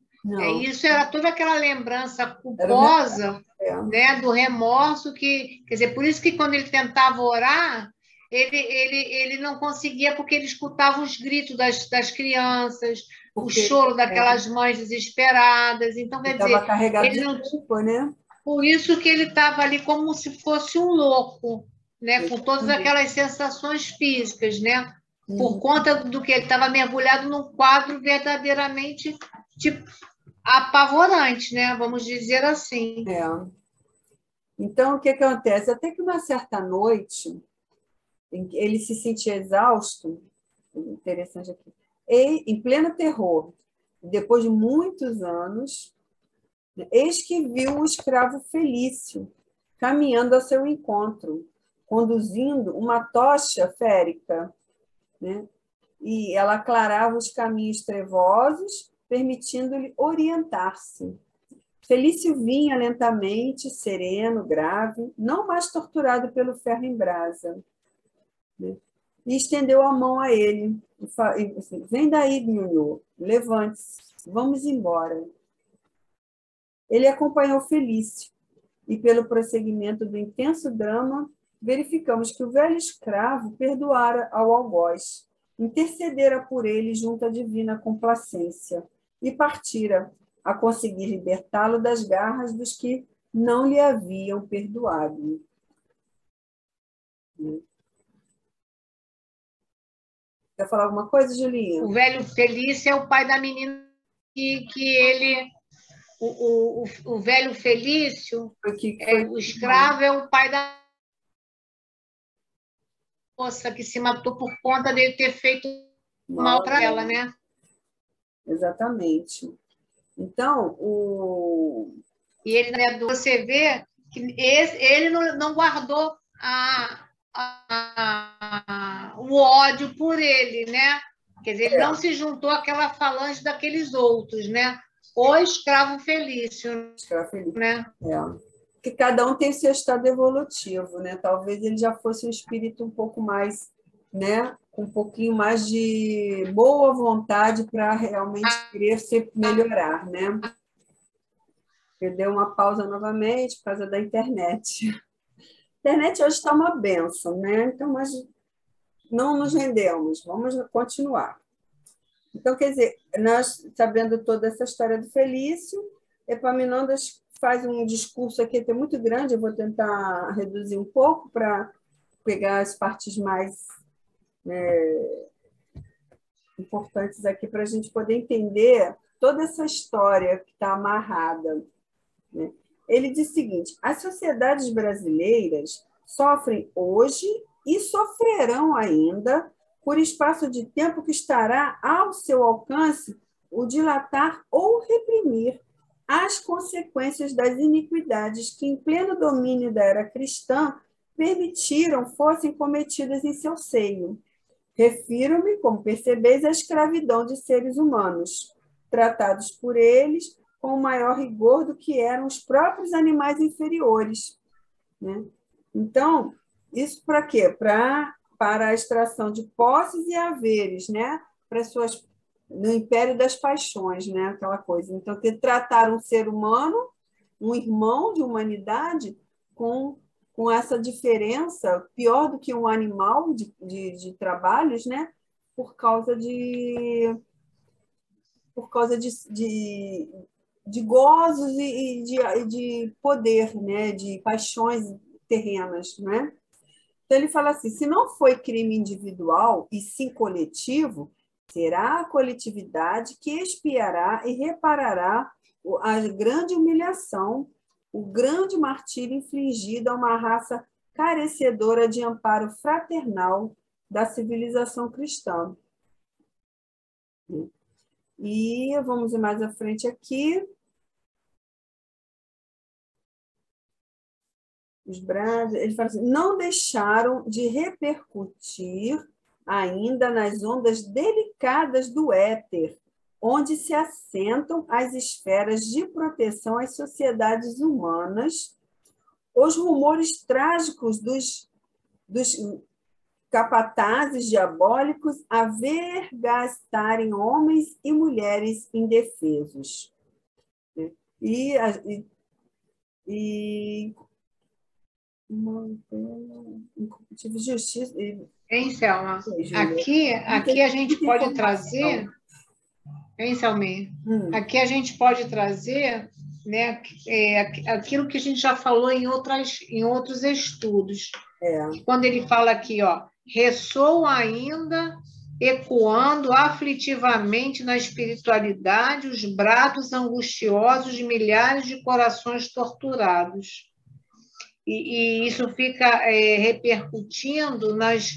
Isso era toda aquela lembrança culposa, né, do remorso quer dizer, por isso que quando ele tentava orar, ele não conseguia, porque ele escutava os gritos das crianças, o choro daquelas mães desesperadas. Então, quer dizer, ele não culpa, né? Por isso que ele estava ali como se fosse um louco, né? Com todas aquelas sensações físicas, né? Por conta do que ele estava mergulhado num quadro verdadeiramente apavorante, né? Vamos dizer assim. Então, o que acontece? Até que uma certa noite, ele se sentia exausto, interessante aqui, em pleno terror, depois de muitos anos, eis que viu o escravo Felício caminhando ao seu encontro, conduzindo uma tocha férica, né? E ela aclarava os caminhos trevosos, permitindo-lhe orientar-se. Felício vinha lentamente, sereno, grave, não mais torturado pelo ferro em brasa, né? E estendeu a mão a ele. E assim, vem daí, Nhonhô, levante-se, vamos embora. Ele acompanhou Felício, e pelo prosseguimento do intenso drama, verificamos que o velho escravo perdoara ao algoz, intercedera por ele junto à divina complacência, e partira a conseguir libertá-lo das garras dos que não lhe haviam perdoado. Quer falar alguma coisa, Julinha? O velho Felício é o pai da menina que ele... O velho Felício, o escravo, é o pai da moça que se matou por conta dele ter feito mal para ela, né? Exatamente. Então, E ele, né, você vê que ele não guardou o ódio por ele, né? Quer dizer, ele não se juntou àquela falange daqueles outros, né? O escravo Felício, né? Porque cada um tem seu estado evolutivo, né? Talvez ele já fosse um espírito um pouco mais, né? Com um pouquinho mais de boa vontade para realmente querer se melhorar, né? Eu dei uma pausa novamente por causa da internet. A internet hoje está uma bênção, né? Então, mas não nos rendemos, vamos continuar. Então, quer dizer, nós, sabendo toda essa história do Felício, Epaminondas faz um discurso aqui até muito grande, eu vou tentar reduzir um pouco para pegar as partes mais importantes aqui para a gente poder entender toda essa história que está amarrada, né? Ele diz o seguinte: as sociedades brasileiras sofrem hoje e sofrerão ainda por espaço de tempo que estará ao seu alcance o dilatar ou reprimir as consequências das iniquidades que, em pleno domínio da era cristã, permitiram fossem cometidas em seu seio. Refiro-me, como percebeis, à escravidão de seres humanos, tratados por eles com o maior rigor do que eram os próprios animais inferiores, né? Então, isso para quê? Para a extração de posses e haveres, né? Para suas, no império das paixões, né? Aquela coisa. Então, que tratar um ser humano, um irmão de humanidade, com essa diferença, pior do que um animal de trabalhos, né? Por causa de gozos e de poder, né? De paixões terrenas, né? Então, ele fala assim: se não foi crime individual e sim coletivo, será a coletividade que expiará e reparará a grande humilhação, o grande martírio infligido a uma raça carecedora de amparo fraternal da civilização cristã. E vamos ir mais à frente aqui. Os braços, ele fala assim: não deixaram de repercutir ainda nas ondas delicadas do éter, onde se assentam as esferas de proteção às sociedades humanas, os rumores trágicos dos capatazes diabólicos a vergastarem homens e mulheres indefesos. E tive justiça. Hein, Selma? Aqui a gente pode trazer. Hein, Selmi? Aqui a gente pode trazer, né, aquilo que a gente já falou em outros estudos. Quando ele fala aqui, ó, ressoa ainda, ecoando aflitivamente na espiritualidade os brados angustiosos de milhares de corações torturados. E isso fica repercutindo nas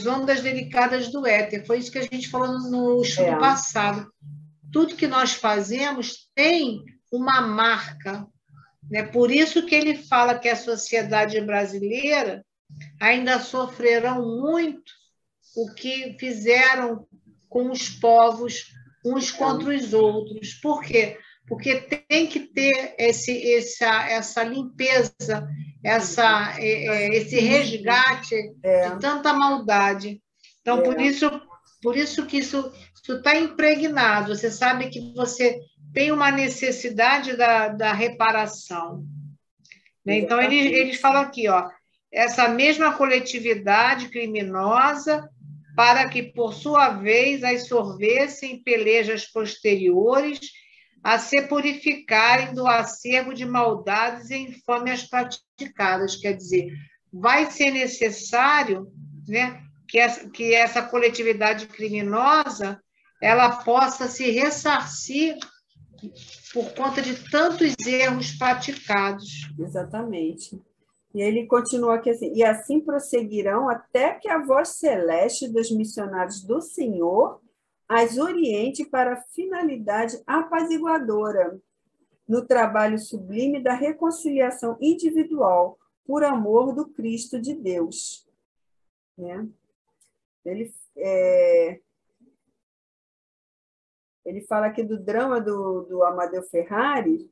ondas delicadas do éter. Foi isso que a gente falou no estudo passado. Tudo que nós fazemos tem uma marca, né? Por isso que ele fala que a sociedade brasileira ainda sofrerão muito o que fizeram com os povos uns contra os outros. Por quê? Porque tem que ter essa limpeza, esse resgate de tanta maldade. Então, por isso que isso está impregnado. Você sabe que você tem uma necessidade da reparação. Né? Então, eles falam aqui, ó, essa mesma coletividade criminosa, para que, por sua vez, as sorvessem pelejas posteriores a se purificarem do acervo de maldades e infâmias praticadas. Quer dizer, vai ser necessário, né, que essa coletividade criminosa ela possa se ressarcir por conta de tantos erros praticados. Exatamente. E ele continua aqui assim, e assim prosseguirão até que a voz celeste dos missionários do Senhor as oriente para a finalidade apaziguadora, no trabalho sublime da reconciliação individual, por amor do Cristo de Deus. Né? Ele fala aqui do drama do Amadeu Ferrari.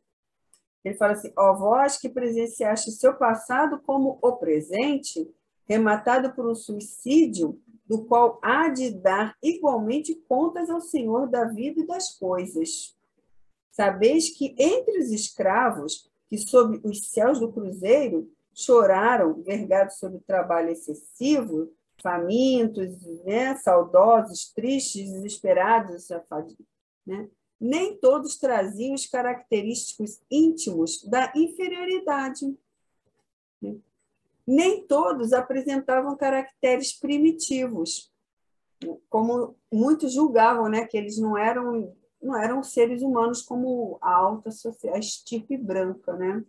Ele fala assim, ó vós que presenciaste seu passado como o presente, rematado por um suicídio, do qual há de dar igualmente contas ao Senhor da vida e das coisas. Sabeis que entre os escravos, que sob os céus do cruzeiro, choraram, vergados sob o trabalho excessivo, famintos, né, saudosos, tristes, desesperados, né? Nem todos traziam os característicos íntimos da inferioridade. Nem todos apresentavam caracteres primitivos, como muitos julgavam, né, que eles não eram seres humanos como a alta sociedade, a estirpe branca. Né?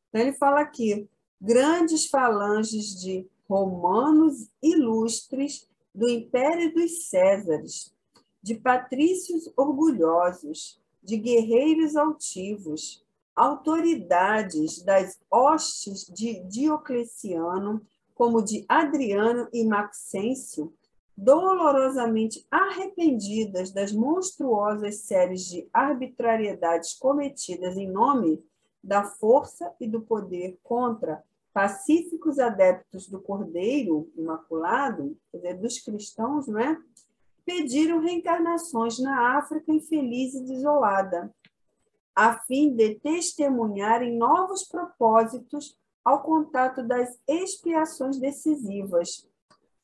Então, ele fala aqui, grandes falanges de romanos ilustres do Império dos Césares, de patrícios orgulhosos, de guerreiros altivos, autoridades das hostes de Diocleciano, como de Adriano e Maxêncio, dolorosamente arrependidas das monstruosas séries de arbitrariedades cometidas em nome da força e do poder contra pacíficos adeptos do Cordeiro Imaculado, quer dizer, dos cristãos, não é? Pediram reencarnações na África infeliz e desolada, a fim de testemunharem novos propósitos ao contato das expiações decisivas,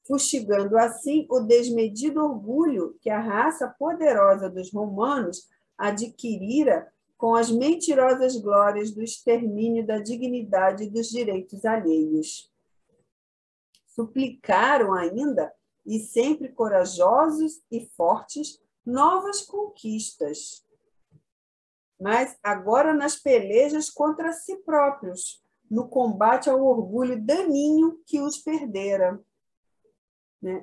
fustigando assim o desmedido orgulho que a raça poderosa dos romanos adquirira com as mentirosas glórias do extermínio da dignidade e dos direitos alheios. Suplicaram ainda, e sempre corajosos e fortes, novas conquistas, mas agora nas pelejas contra si próprios, no combate ao orgulho daninho que os perdera.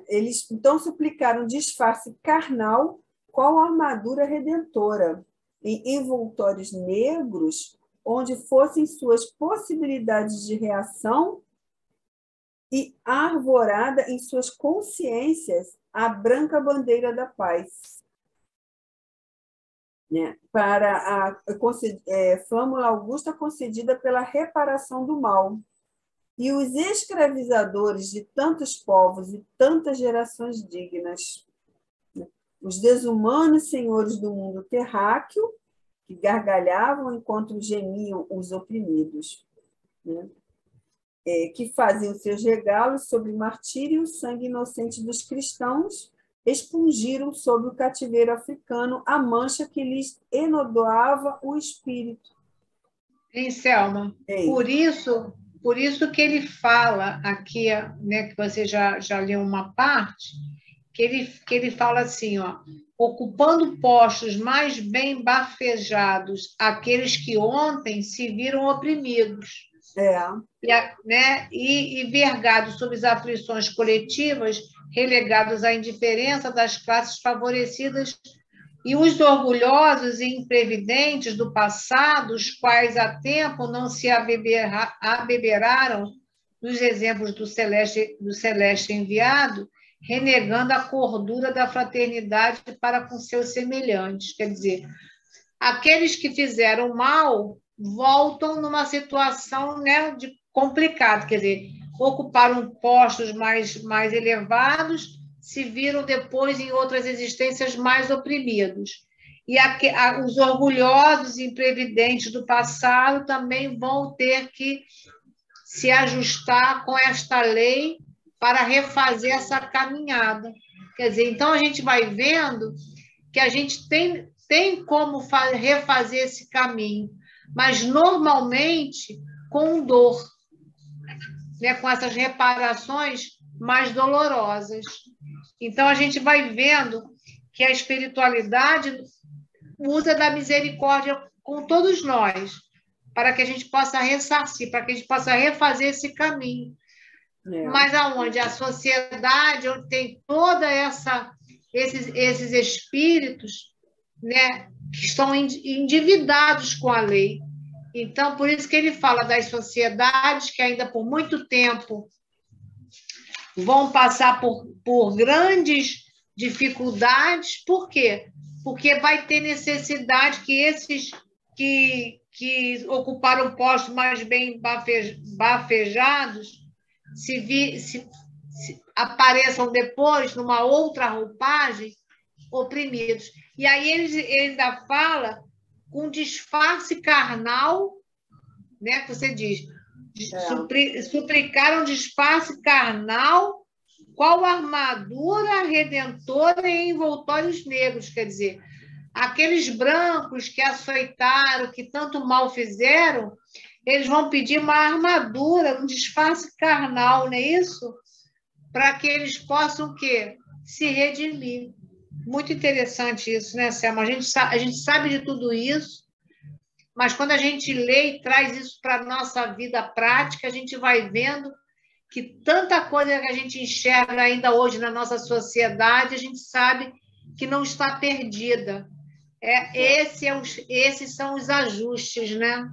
Eles então suplicaram disfarce carnal qual armadura redentora, em envoltórios negros, onde fossem suas possibilidades de reação, e arvorada em suas consciências a branca bandeira da paz. Né? Para a flâmula augusta concedida pela reparação do mal. E os escravizadores de tantos povos e tantas gerações dignas. Os desumanos senhores do mundo terráqueo, que gargalhavam enquanto gemiam os oprimidos. Né? Que faziam seus regalos sobre o martírio e o sangue inocente dos cristãos, expungiram sobre o cativeiro africano a mancha que lhes enodoava o espírito. Hein, Selma? Por isso que ele fala aqui, né, que você já leu uma parte, que ele fala assim, ó, ocupando postos mais bem bafejados aqueles que ontem se viram oprimidos. E vergados sob as aflições coletivas, relegados à indiferença das classes favorecidas, e os orgulhosos e imprevidentes do passado, os quais há tempo não se abeberaram dos exemplos do celeste enviado, renegando a cordura da fraternidade para com seus semelhantes. Quer dizer, aqueles que fizeram mal voltam numa situação, né, de complicado, quer dizer, ocuparam postos mais elevados, se viram depois em outras existências mais oprimidos. E os orgulhosos e imprevidentes do passado também vão ter que se ajustar com esta lei para refazer essa caminhada. Quer dizer, então a gente vai vendo que a gente tem como refazer esse caminho, mas normalmente com dor, né? Com essas reparações mais dolorosas. Então a gente vai vendo que a espiritualidade usa da misericórdia com todos nós, para que a gente possa ressarcir, para que a gente possa refazer esse caminho. Mas aonde a sociedade, onde tem toda esses espíritos, né, que estão endividados com a lei. Então, por isso que ele fala das sociedades que ainda por muito tempo vão passar por grandes dificuldades. Por quê? Porque vai ter necessidade que esses que ocuparam postos mais bem bafejados se apareçam depois numa outra roupagem oprimidos. E aí ele ainda fala com disfarce carnal, né, que você diz, suplicaram disfarce carnal, qual armadura redentora em envoltórios negros, quer dizer, aqueles brancos que açoitaram, que tanto mal fizeram, eles vão pedir uma armadura, um disfarce carnal, não é isso? Para que eles possam o quê? Se redimir. Muito interessante isso, né, Selma? A gente sabe de tudo isso, mas quando a gente lê e traz isso para a nossa vida prática, a gente vai vendo que tanta coisa que a gente enxerga ainda hoje na nossa sociedade, a gente sabe que não está perdida. Esses são os ajustes, né?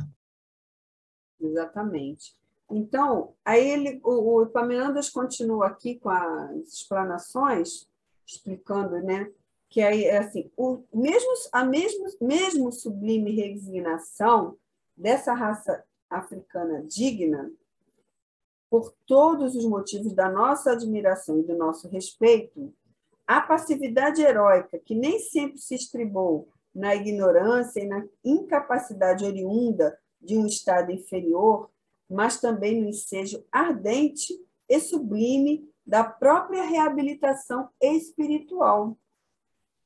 Exatamente. Então, aí o Epaminondas continua aqui com as explanações, explicando, né, que aí assim, mesmo sublime resignação dessa raça africana digna, por todos os motivos da nossa admiração e do nosso respeito, a passividade heróica, que nem sempre se estribou na ignorância e na incapacidade oriunda de um estado inferior, mas também no ensejo ardente e sublime da própria reabilitação espiritual.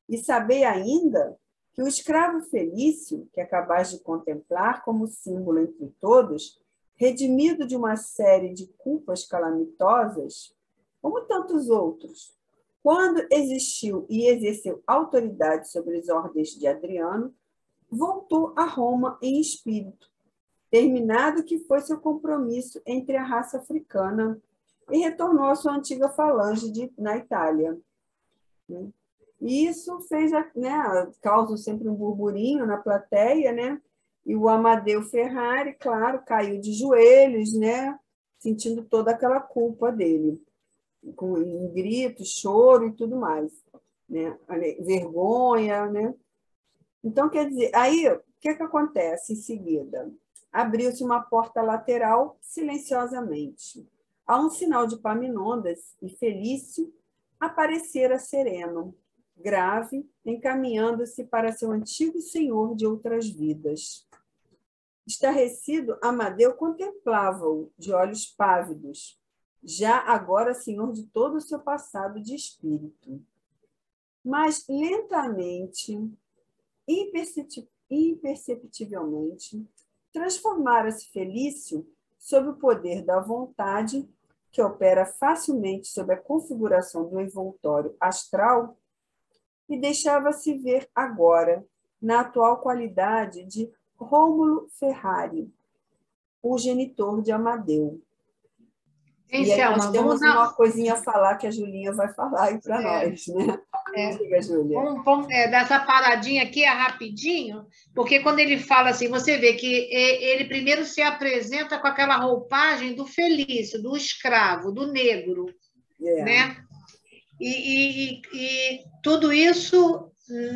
E sabei ainda que o escravo Felício, que acabais de contemplar como símbolo entre todos, redimido de uma série de culpas calamitosas, como tantos outros, quando existiu e exerceu autoridade sobre as ordens de Adriano, voltou a Roma em espírito, terminado que foi seu compromisso entre a raça africana, e retornou à sua antiga falange na Itália. E isso fez, né, causa sempre um burburinho na plateia, né? E o Amadeu Ferrari, claro, caiu de joelhos, né, sentindo toda aquela culpa dele, em gritos, choro e tudo mais, né? Vergonha, né? Então, quer dizer, aí o que acontece em seguida? Abriu-se uma porta lateral silenciosamente. A um sinal de Epaminondas, e Felício aparecera sereno, grave, encaminhando-se para seu antigo senhor de outras vidas. Estarrecido, Amadeu contemplava-o de olhos pávidos, já agora senhor de todo o seu passado de espírito. Mas lentamente, imperceptivelmente, transformara-se Felício sob o poder da vontade, que opera facilmente sob a configuração do envoltório astral, e deixava-se ver agora, na atual qualidade de Rômulo Ferrari, o genitor de Amadeu. E aí nós temos uma coisinha a falar que a Julinha vai falar aí para nós, né? Diga, Júlia. Dar essa paradinha aqui, rapidinho, porque quando ele fala assim, você vê que ele primeiro se apresenta com aquela roupagem do Felício, do escravo, do negro, né? E tudo isso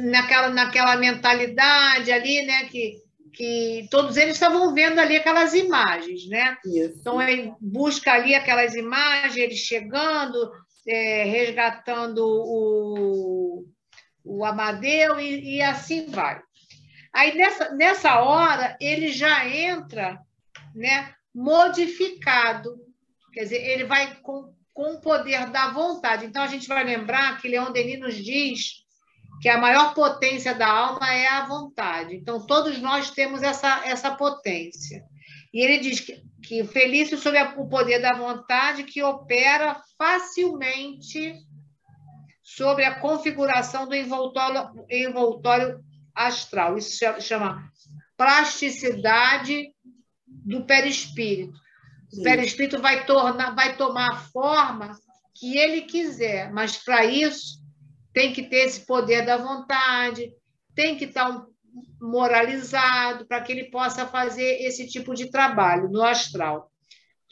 naquela mentalidade ali, né? Que todos eles estavam vendo ali aquelas imagens, né? Isso. Então, ele busca ali aquelas imagens, ele chegando, resgatando o Amadeu e assim vai. Aí, nessa hora, ele já entra, né, modificado, quer dizer, ele vai com o poder da vontade. Então, a gente vai lembrar que Leon Denis nos diz que a maior potência da alma é a vontade. Então, todos nós temos essa potência. E ele diz que o Felício sob o poder da vontade que opera facilmente sobre a configuração do envoltório astral. Isso chama plasticidade do perispírito. O perispírito vai tomar a forma que ele quiser, mas para isso tem que ter esse poder da vontade, tem que estar moralizado para que ele possa fazer esse tipo de trabalho no astral.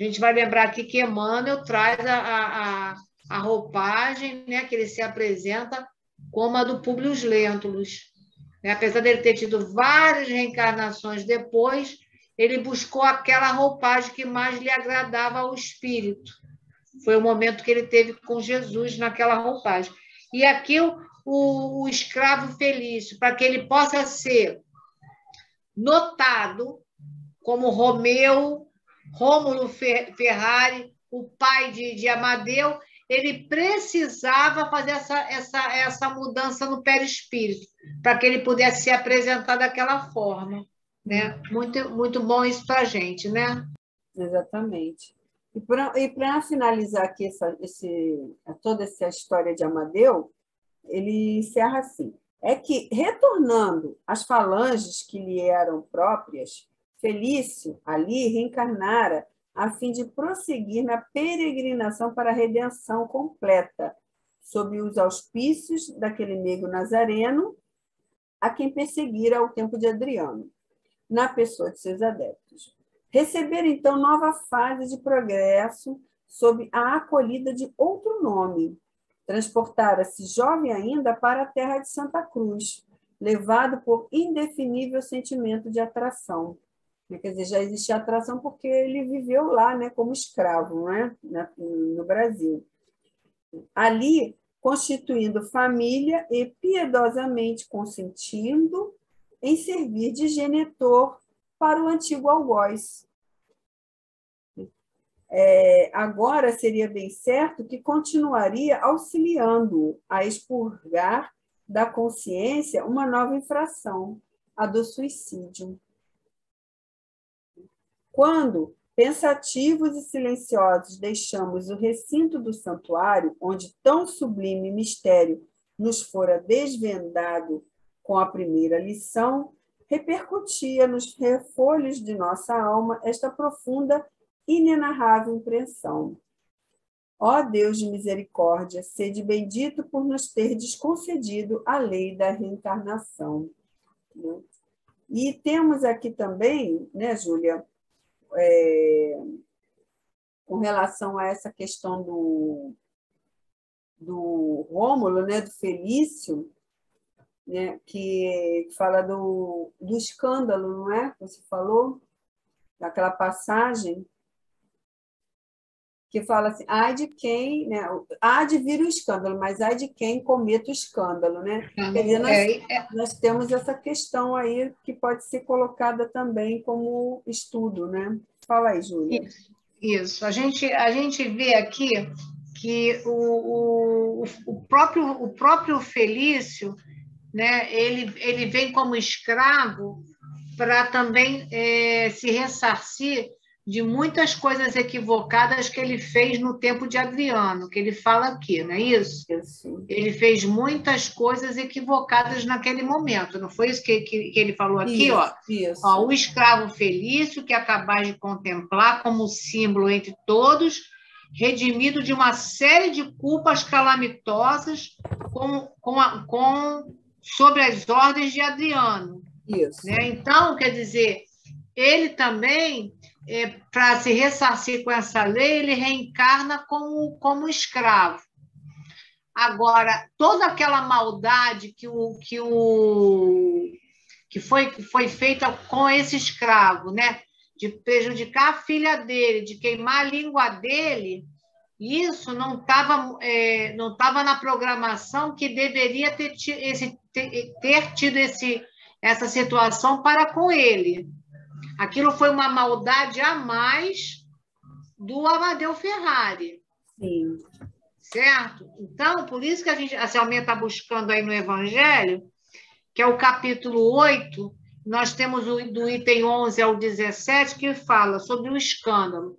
A gente vai lembrar aqui que Emmanuel traz a roupagem, né, que ele se apresenta como a do Públio Lentulus. Apesar dele ter tido várias reencarnações depois, ele buscou aquela roupagem que mais lhe agradava ao espírito. Foi o momento que ele teve com Jesus naquela roupagem. E aqui o escravo Felício, para que ele possa ser notado como Rômulo Ferrari, o pai de Amadeu, ele precisava fazer essa mudança no perispírito, para que ele pudesse se apresentar daquela forma. Né? Muito, muito bom isso para a gente, né? Exatamente. E para finalizar aqui toda essa história de Amadeu, ele encerra assim: é que, retornando às falanges que lhe eram próprias, Felício ali reencarnara a fim de prosseguir na peregrinação para a redenção completa, sob os auspícios daquele negro nazareno a quem perseguira ao tempo de Adriano, na pessoa de seus adeptos. Receber, então, nova fase de progresso sob a acolhida de outro nome. Transportara-se jovem ainda para a terra de Santa Cruz, levado por indefinível sentimento de atração. Quer dizer, já existia atração porque ele viveu lá, né, como escravo, né, no Brasil. Ali, constituindo família e piedosamente consentindo em servir de genitor para o antigo algoz. Agora seria bem certo que continuaria auxiliando-o a expurgar da consciência uma nova infração, a do suicídio. Quando, pensativos e silenciosos, deixamos o recinto do santuário, onde tão sublime mistério nos fora desvendado com a primeira lição, repercutia nos refolhos de nossa alma esta profunda, inenarrável impressão. Ó Deus de misericórdia, sede bendito por nos terdes concedido a lei da reencarnação. E temos aqui também, né, Júlia, com relação a essa questão do Rômulo, né, do Felício, né, que fala do escândalo, não é? Você falou, daquela passagem que fala assim, ai de quem, né, há de vir o escândalo, mas ai de quem cometa o escândalo, né? Quer dizer, nós temos essa questão aí que pode ser colocada também como estudo, né? Fala aí, Júlia. Isso. A gente vê aqui que o próprio Felício, né, ele vem como escravo para também se ressarcir de muitas coisas equivocadas que ele fez no tempo de Adriano, que ele fala aqui, não é isso? Isso. Ele fez muitas coisas equivocadas naquele momento, não foi isso que ele falou aqui? Isso. Ó, o escravo Felício, que acabais de contemplar como símbolo entre todos, redimido de uma série de culpas calamitosas sobre as ordens de Adriano. Isso. Né? Então, quer dizer, ele também, para se ressarcir com essa lei, ele reencarna como escravo. Agora, toda aquela maldade que foi feita com esse escravo, né? De prejudicar a filha dele, de queimar a língua dele, isso não estava na programação que deveria ter tido essa situação para com ele. Aquilo foi uma maldade a mais do Amadeu Ferrari. Sim. Certo? Então, por isso que a Selminha está buscando aí no Evangelho, que é o capítulo 8, nós temos do item 11 ao 17, que fala sobre o escândalo.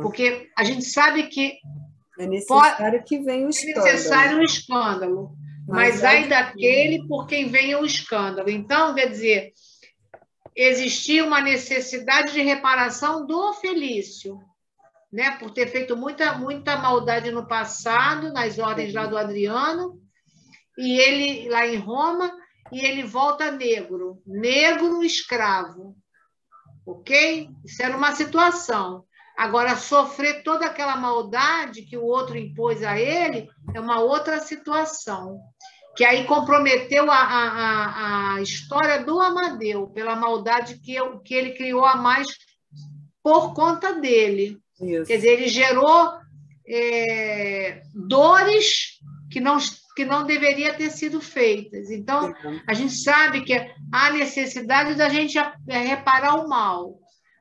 Porque a gente sabe que é necessário que venha o escândalo. É necessário o escândalo, mas ai daquele por quem venha o escândalo. Então, quer dizer, existia uma necessidade de reparação do Felício, né, por ter feito muita maldade no passado, nas ordens lá do Adriano, e ele lá em Roma, e ele volta negro escravo, ok? Isso era uma situação. Agora, sofrer toda aquela maldade que o outro impôs a ele é uma outra situação, que aí comprometeu a história do Amadeu, pela maldade que ele criou a mais por conta dele. Isso. Quer dizer, ele gerou dores que não deveria ter sido feitas. Então, a gente sabe que há necessidade da gente reparar o mal,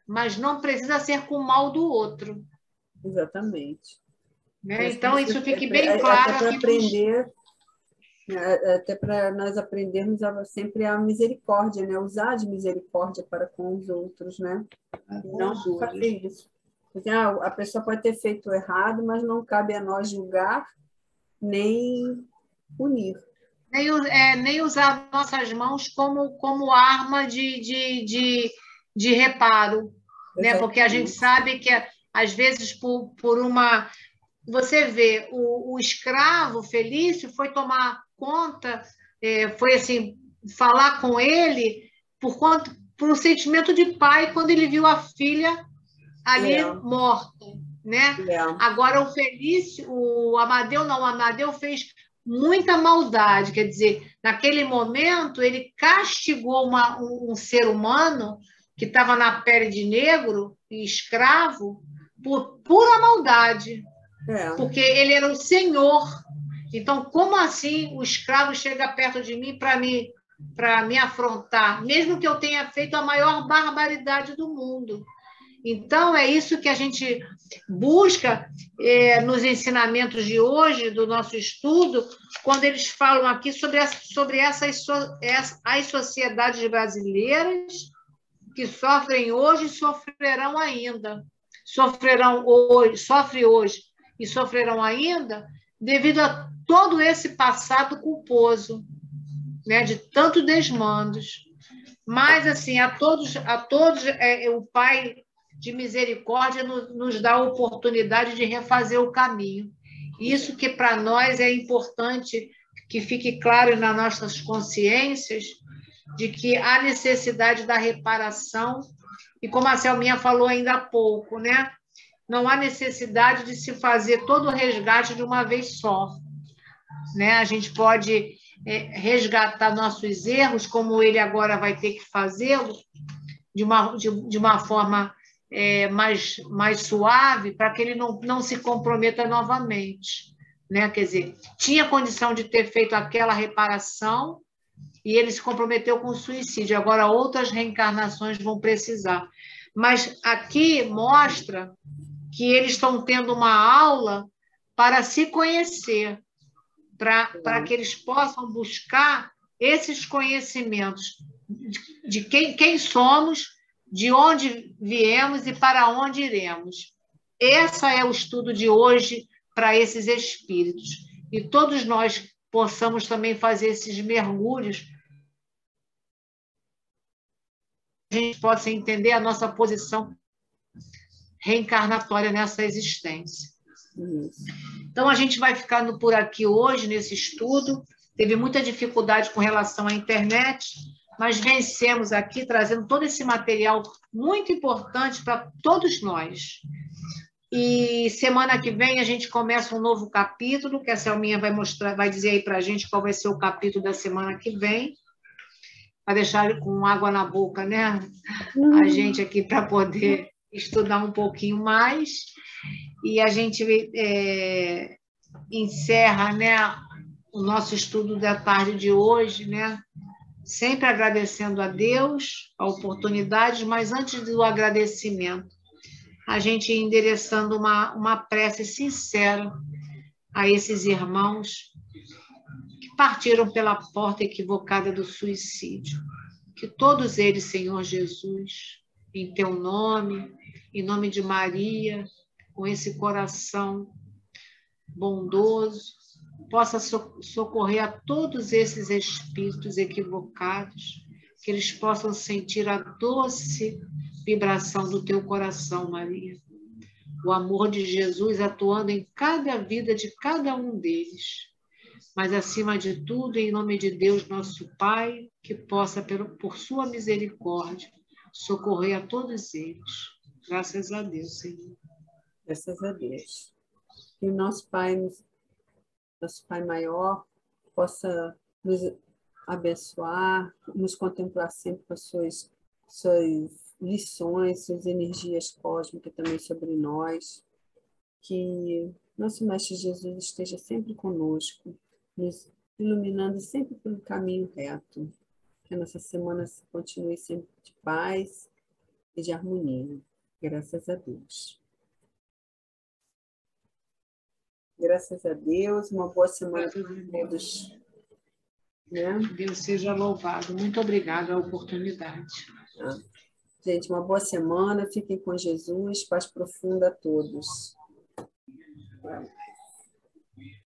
mas não precisa ser com o mal do outro. Exatamente. Né? Então, isso fique bem claro. Até para nós aprendermos sempre a misericórdia, né? Usar de misericórdia para com os outros, né? Não fazer isso. Porque, a pessoa pode ter feito errado, mas não cabe a nós julgar nem punir. Nem usar nossas mãos como arma de reparo, né? Porque a gente sabe que, às vezes, por uma... Você vê, o escravo Felício foi tomar conta, foi assim, falar com ele por um sentimento de pai quando ele viu a filha ali morta, né? Agora o Felício, o Amadeu fez muita maldade, quer dizer, naquele momento ele castigou um ser humano que estava na pele de negro e escravo por pura maldade, porque ele era o senhor. Então, como assim o escravo chega perto de mim para me afrontar, mesmo que eu tenha feito a maior barbaridade do mundo? Então, é isso que a gente busca nos ensinamentos de hoje, do nosso estudo, quando eles falam aqui sobre as sociedades brasileiras que sofrem hoje e sofrerão ainda. Sofrem hoje e sofrerão ainda devido a todo esse passado culposo, né, de tantos desmandos. Mas, assim, a todos o Pai de misericórdia nos dá a oportunidade de refazer o caminho. Isso que para nós é importante que fique claro nas nossas consciências de que há necessidade da reparação, e como a Selminha falou ainda há pouco, né? Não há necessidade de se fazer todo o resgate de uma vez só. Né? A gente pode resgatar nossos erros, como ele agora vai ter que fazê-lo, de uma forma mais suave, para que ele não se comprometa novamente. Né? Quer dizer, tinha condição de ter feito aquela reparação e ele se comprometeu com o suicídio. Agora, outras reencarnações vão precisar. Mas aqui mostra que eles estão tendo uma aula para se conhecer, para que eles possam buscar esses conhecimentos de quem somos, de onde viemos e para onde iremos. Esse é o estudo de hoje para esses espíritos. E todos nós possamos também fazer esses mergulhos, a gente possa entender a nossa posição reencarnatória nessa existência. Isso. Então, a gente vai ficando por aqui hoje, nesse estudo. Teve muita dificuldade com relação à internet, mas vencemos aqui, trazendo todo esse material muito importante para todos nós. E semana que vem a gente começa um novo capítulo, que a Selminha vai dizer aí para a gente qual vai ser o capítulo da semana que vem, para deixar com água na boca, né? A gente aqui para poder estudar um pouquinho mais. E a gente encerra, né, o nosso estudo da tarde de hoje, né? Sempre agradecendo a Deus a oportunidade, mas antes do agradecimento, a gente endereçando uma prece sincera a esses irmãos que partiram pela porta equivocada do suicídio. Que todos eles, Senhor Jesus, em teu nome, em nome de Maria, com esse coração bondoso, possa socorrer a todos esses espíritos equivocados, que eles possam sentir a doce vibração do teu coração, Maria. O amor de Jesus atuando em cada vida de cada um deles. Mas, acima de tudo, em nome de Deus, nosso Pai, que possa, por sua misericórdia, socorrer a todos eles. Graças a Deus, Senhor. Graças a Deus. Que o nosso Pai maior, possa nos abençoar, nos contemplar sempre com as suas lições, suas energias cósmicas também sobre nós. Que nosso Mestre Jesus esteja sempre conosco, nos iluminando sempre pelo caminho reto. Que a nossa semana continue sempre de paz e de harmonia. Graças a Deus. Graças a Deus, uma boa semana para todos. Né? Deus seja louvado. Muito obrigada a oportunidade. Gente, uma boa semana. Fiquem com Jesus. Paz profunda a todos.